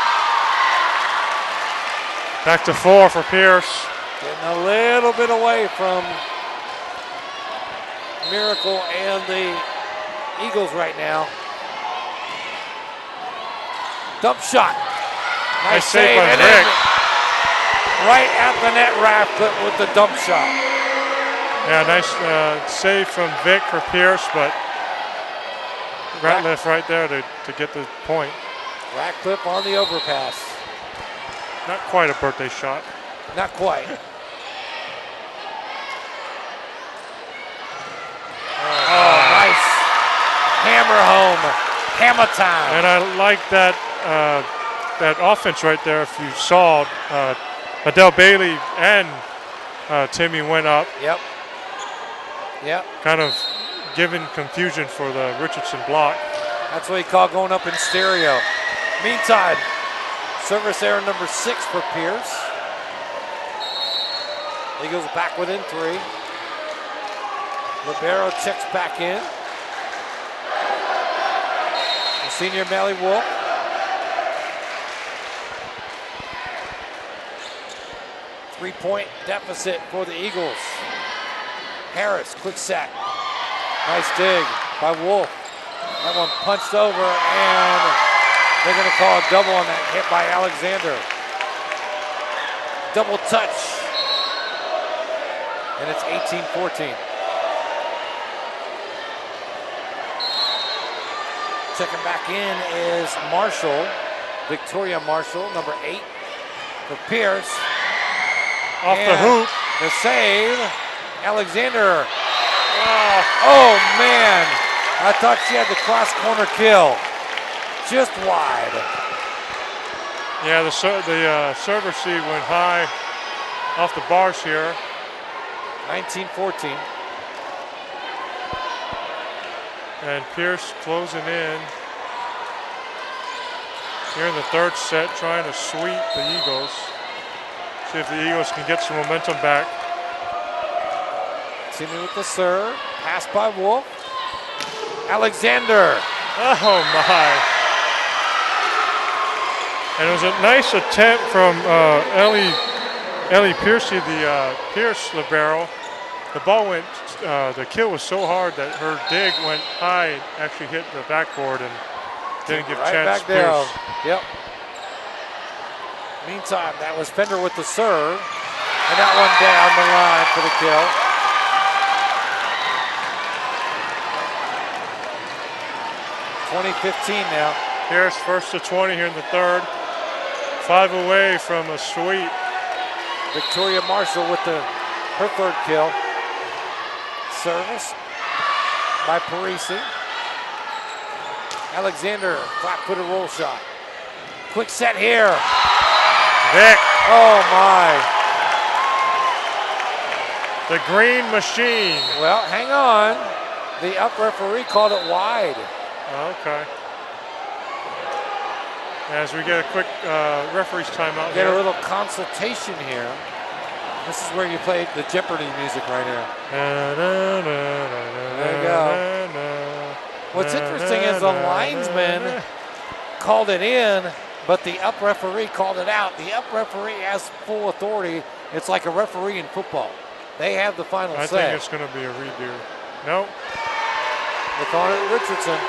back to 4 for Pearce. Getting a little bit away from Miracle and the Eagles right now. Dump shot. Nice save by and Vic. Right at the net raft with the dump shot. Yeah, nice save from Vic for Pearce, but Ratcliffe right there to get the point. Ratcliffe on the overpass. Not quite a birthday shot. Not quite. Oh, nice. Hammer home. Hammer time. And I like that that offense right there. If you saw, Adele Bailey and Timmy went up. Yep. Yep. Kind of giving confusion for the Richardson block. That's what you call going up in stereo. Meantime, service error number 6 for Pearce. Eagles back within 3. Libero checks back in. The senior Melly Wolf. Three-point deficit for the Eagles. Harris, quick set. Nice dig by Wolf. That one punched over, and they're going to call a double on that hit by Alexander. Double touch. And it's 18-14. Checking back in is Marshall, Victoria Marshall, number 8 for Pearce. Off the hoop. The save, Alexander. Oh man, I thought she had the cross corner kill. Just wide. Yeah, the server seed went high off the bars here. 19-14. And Pearce closing in here in the third set, trying to sweep the Eagles. See if the Eagles can get some momentum back. Timmy with the serve. Pass by Wolf. Alexander. Oh my. And it was a nice attempt from Ellie Pearce, the Pearce libero. The ball went, the kill was so hard that her dig went high and actually hit the backboard and didn't give chance to Pearce. Yep. Meantime, that was Fender with the serve. And that one down the line for the kill. .20-15 now. Pearce first to 20 here in the third. 5 away from a sweep. Victoria Marshall with her third kill. Service by Parisi. Alexander, flat-footed roll shot. Quick set here. Vic. Oh my. The green machine. Well, hang on. The up referee called it wide. Okay. As we get a quick referee's timeout Get here. a little consultation here. This is where you play the Jeopardy music right here. There you go. What's interesting is the linesman called it in, but the up referee called it out. The up referee has full authority. It's like a referee in football. They have the final say. I think it's going to be a redo. Nope. They're calling it Richardson.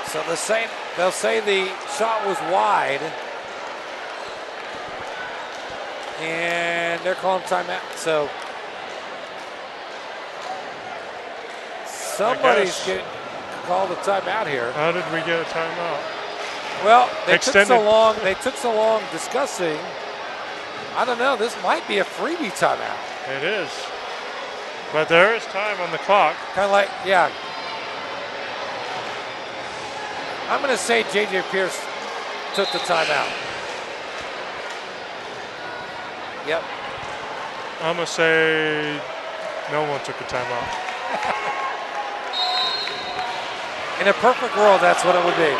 So they'll say the shot was wide. And they're calling timeout. So somebody's getting called a timeout here. How did we get a timeout? Well, they took so long discussing. I don't know. This might be a freebie timeout. It is. But there is time on the clock. Kind of like, yeah. I'm going to say J.J. Pearce took the timeout. Yep. I'm going to say no one took a timeout. In a perfect world, that's what it would be.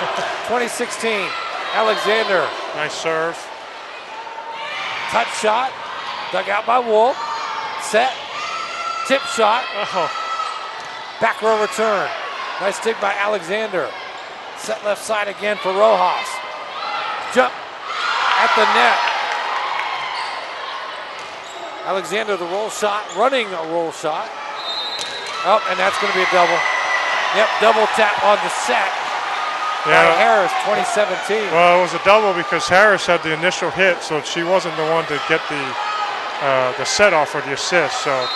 2016, Alexander. Nice serve. Touch shot, dug out by Wolf. Set, tip shot. Oh. Back row return. Nice dig by Alexander. Set left side again for Rojas. Jump at the net. Alexander, the roll shot, running a roll shot. Oh, and that's going to be a double. Yep, double tap on the set by Harris, 2017. Well, it was a double because Harris had the initial hit, so she wasn't the one to get the set off or the assist. So,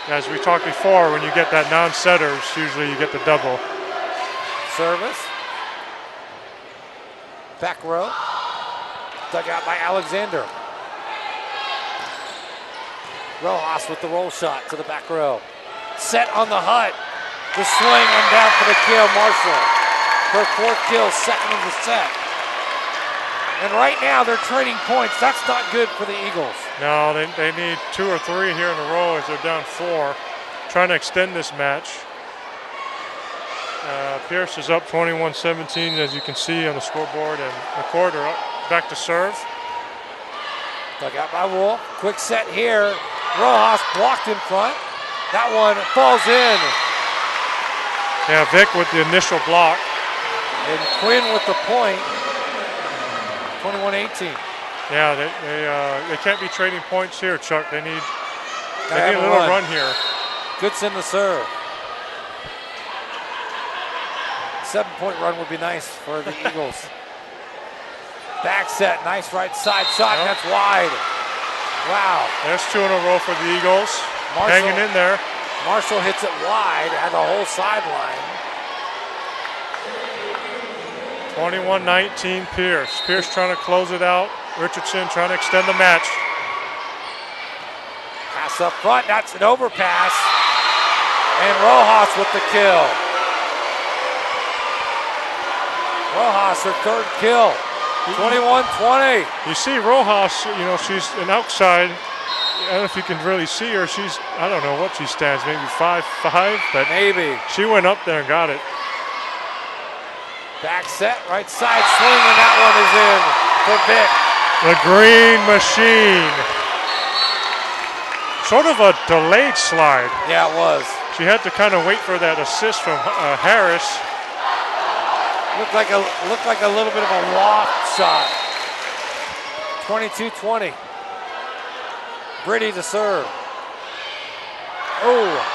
as we talked before, when you get that non-setters, usually you get the double. Service. Back row. Dug out by Alexander. Rojas with the roll shot to the back row. Set on the hut. The swing and down for the kill, Marshall. Her fourth kill, second of the set. And right now they're trading points. That's not good for the Eagles. No, they need 2 or 3 here in a row as they're down 4. Trying to extend this match. Pearce is up 21-17, as you can see on the scoreboard, and McCord are up back to serve. Dug out by Wolf. Quick set here. Rojas blocked in front. That one falls in. Yeah, Vic with the initial block. And Quinn with the point. 21-18. Yeah, they can't be trading points here, Chuck. They need a little run here. Goodson to serve. 7-point run would be nice for the Eagles. Back set, nice right side shot, and that's wide. Wow. There's 2 in a row for the Eagles. Hanging in there. Marshall hits it wide at the whole sideline. 21-19 Pearce. Pearce trying to close it out. Richardson trying to extend the match. Pass up front, that's an overpass. And Rojas with the kill. Rojas, her 3rd kill. 21-20. You see Rojas, she's an outside. I don't know if you can really see her. I don't know what she stands, maybe 5'5", but maybe. She went up there and got it. Back set, right side swing, and that one is in for Vic. The green machine. Sort of a delayed slide. Yeah, it was. She had to kind of wait for that assist from Harris. Looked like a little bit of a loft shot. 22-20. Brady to serve. Oh,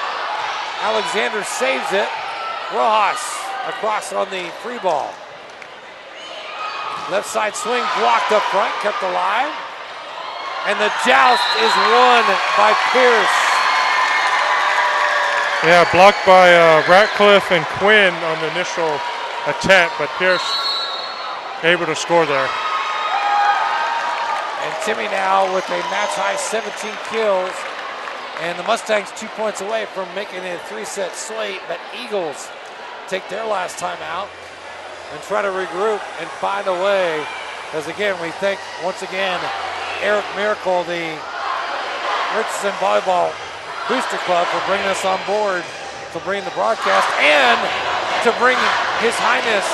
Alexander saves it. Rojas across on the free ball. Left side swing blocked up front, kept alive. And the joust is won by Pearce. Yeah, blocked by Ratcliffe and Quinn on the initial attempt, but Pearce able to score there. And Timmy now with a match-high 17 kills. And the Mustangs 2 points away from making it a 3-set slate, but Eagles take their last time out and try to regroup and find a way. Because again, we thank once again Eric Miracle, the Richardson Volleyball Booster Club, for bringing us on board, for bringing the broadcast, and to bring His Highness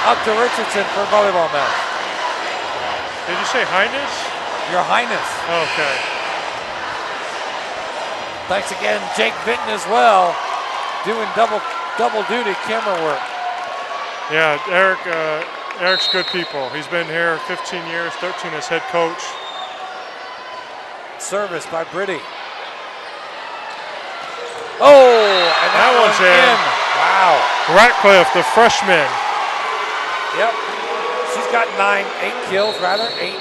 up to Richardson for a volleyball match. Did you say Highness? Your Highness. Okay. Thanks again, Jake Vinton as well, doing double duty camera work. Yeah, Eric's good people. He's been here 15 years, 13 as head coach. Service by Britty. Oh, and that one's in. Wow. Ratcliffe, the freshman. Yep. She's got 8 kills rather. 8.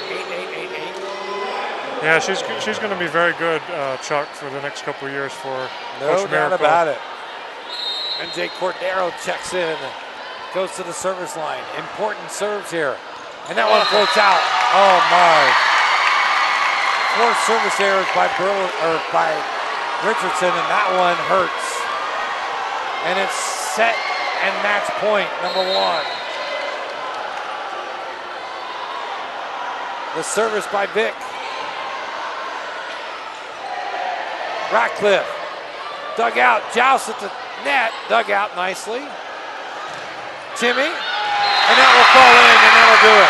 Yeah, she's going to be very good, Chuck, for the next couple of years for Coach Miracle. No doubt about it. And Jake Cordero checks in, goes to the service line. Important serves here. And that one floats out. Oh, my. 4 service errors by Richardson, and that one hurts. And it's set and match point, number 1. The service by Vic. Ratcliffe, dug out, joust at the net, dug out nicely. Timmy, and that will fall in, and that'll do it.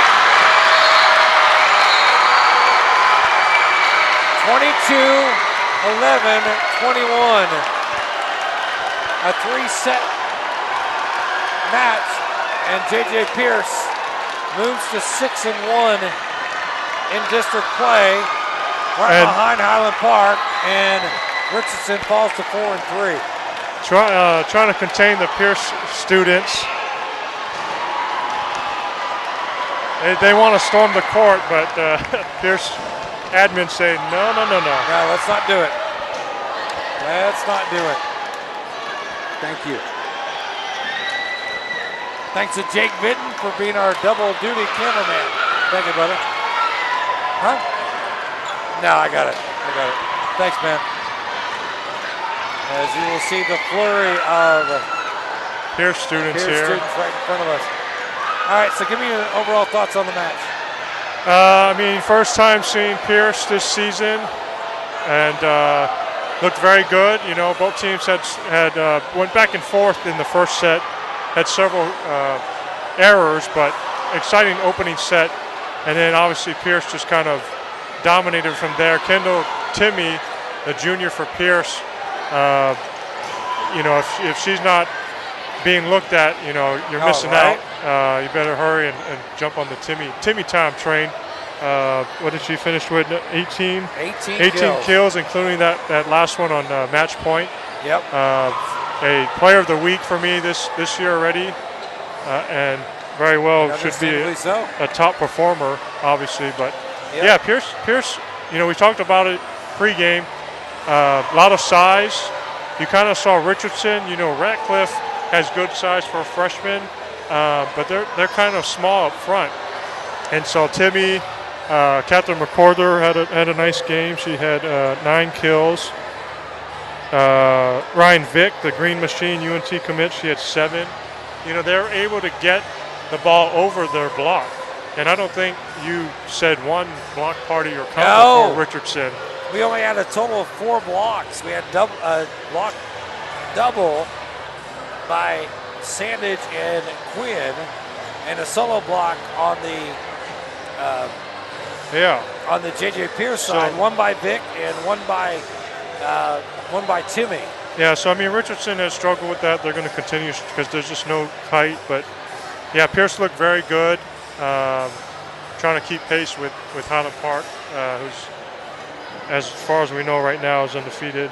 22-11-21. A 3-set match, and J.J. Pearce moves to 6-1 in district play, right behind Highland Park, and Richardson falls to 4-3. Trying to contain the Pearce students. They want to storm the court, but Pearce admin say no. No, let's not do it. Let's not do it. Thank you. Thanks to Jake Vinton for being our double duty cameraman. Thank you, brother. Huh? No, I got it. Thanks, man. As you will see the flurry of Pearce students here. Students right in front of us. All right, so give me your overall thoughts on the match. First time seeing Pearce this season, and looked very good. Both teams had went back and forth in the first set, had several errors, but exciting opening set, and then obviously Pearce just kind of dominated from there. Kendall Timmy, the junior for Pearce, if she's not being looked at, you're missing out. You better hurry and jump on the Timmy time train. What did she finish with? 18 kills, including that last one on match point. Yep. A player of the week for me this year already, and very well should be a top performer, obviously. But yeah, Pearce. We talked about it pregame. A lot of size. You kind of saw Richardson. Ratcliffe has good size for a freshman, but they're kind of small up front. And so Timmy, Catherine McCorder had a nice game. She had 9 kills. Ryan Vick, the Green Machine UNT commit, she had 7. They're able to get the ball over their block. And I don't think you said one block party or counter for Richardson. We only had a total of 4 blocks. We had block double by Sandage and Quinn, and a solo block on the on the J.J. Pearce side. One by Vic and one by Timmy. Yeah, so Richardson has struggled with that. They're going to continue because there's just no height. But yeah, Pearce looked very good. Trying to keep pace with Highland Park, who's, as far as we know right now, is undefeated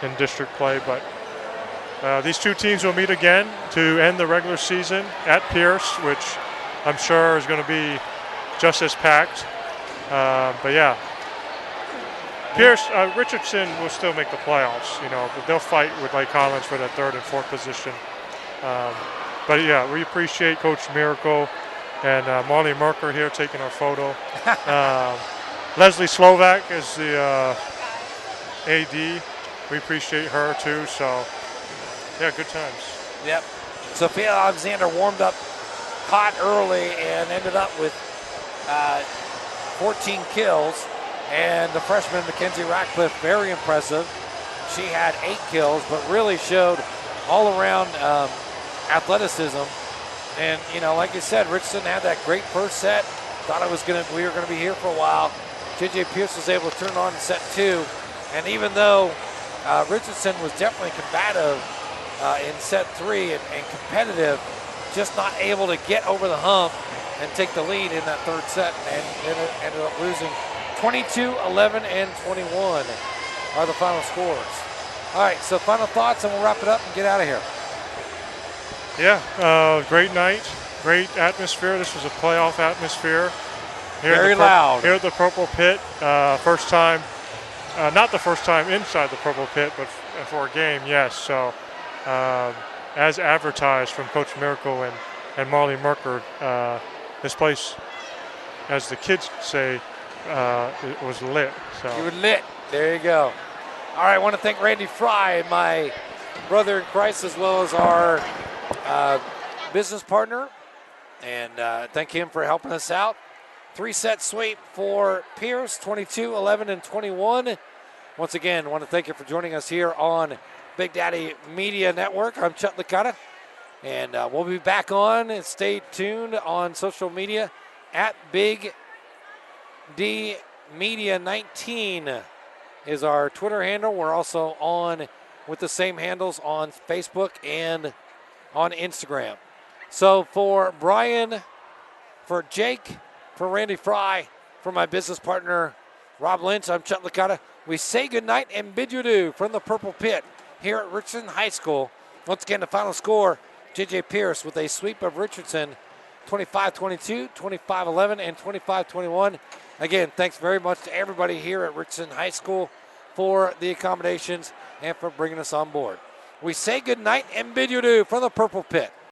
in district play. But these two teams will meet again to end the regular season at Pearce, which I'm sure is going to be just as packed. But yeah, Pearce, Richardson will still make the playoffs, but they'll fight with Lake Collins for that 3rd and 4th position. But yeah, we appreciate Coach Miracle and Marley Merker here taking our photo. Leslie Slovak is the AD. We appreciate her too. So yeah, good times. Yep. Sophia Alexander warmed up hot early and ended up with 14 kills. And the freshman, Mackenzie Ratcliffe, very impressive. She had 8 kills, but really showed all-around athleticism. And, like you said, Richardson had that great first set. Thought we were going to be here for a while. J.J. Pearce was able to turn on in set 2. And even though Richardson was definitely combative in set 3 and competitive, just not able to get over the hump and take the lead in that 3rd set, and ended up losing 22, 11, and 21 are the final scores. All right, so final thoughts, and we'll wrap it up and get out of here. Yeah, great night, great atmosphere. This was a playoff atmosphere. Very loud. Here at the Purple Pit, first time, not the first time inside the Purple Pit, but for a game, yes. So as advertised from Coach Miracle and Marley Merker, this place, as the kids say, it was lit. So. You were lit. There you go. All right, I want to thank Randy Fry, my brother in Christ, as well as our business partner, and thank him for helping us out. 3-set sweep for Pearce, 22, 11, and 21. Once again, I want to thank you for joining us here on Big Daddy Media Network. I'm Chuck Licata, and we'll be back on, and stay tuned on social media at Big D Media 19 is our Twitter handle. We're also on with the same handles on Facebook and on Instagram. So for Brian, for Jake, for Randy Fry, for my business partner Rob Lynch, I'm Chuck Licata. We say goodnight and bid you adieu from the Purple Pit here at Richardson High School. Once again, the final score, J.J. Pearce with a sweep of Richardson, 25-22, 25-11, and 25-21. Again, thanks very much to everybody here at Richardson High School for the accommodations and for bringing us on board. We say goodnight and bid you adieu from the Purple Pit.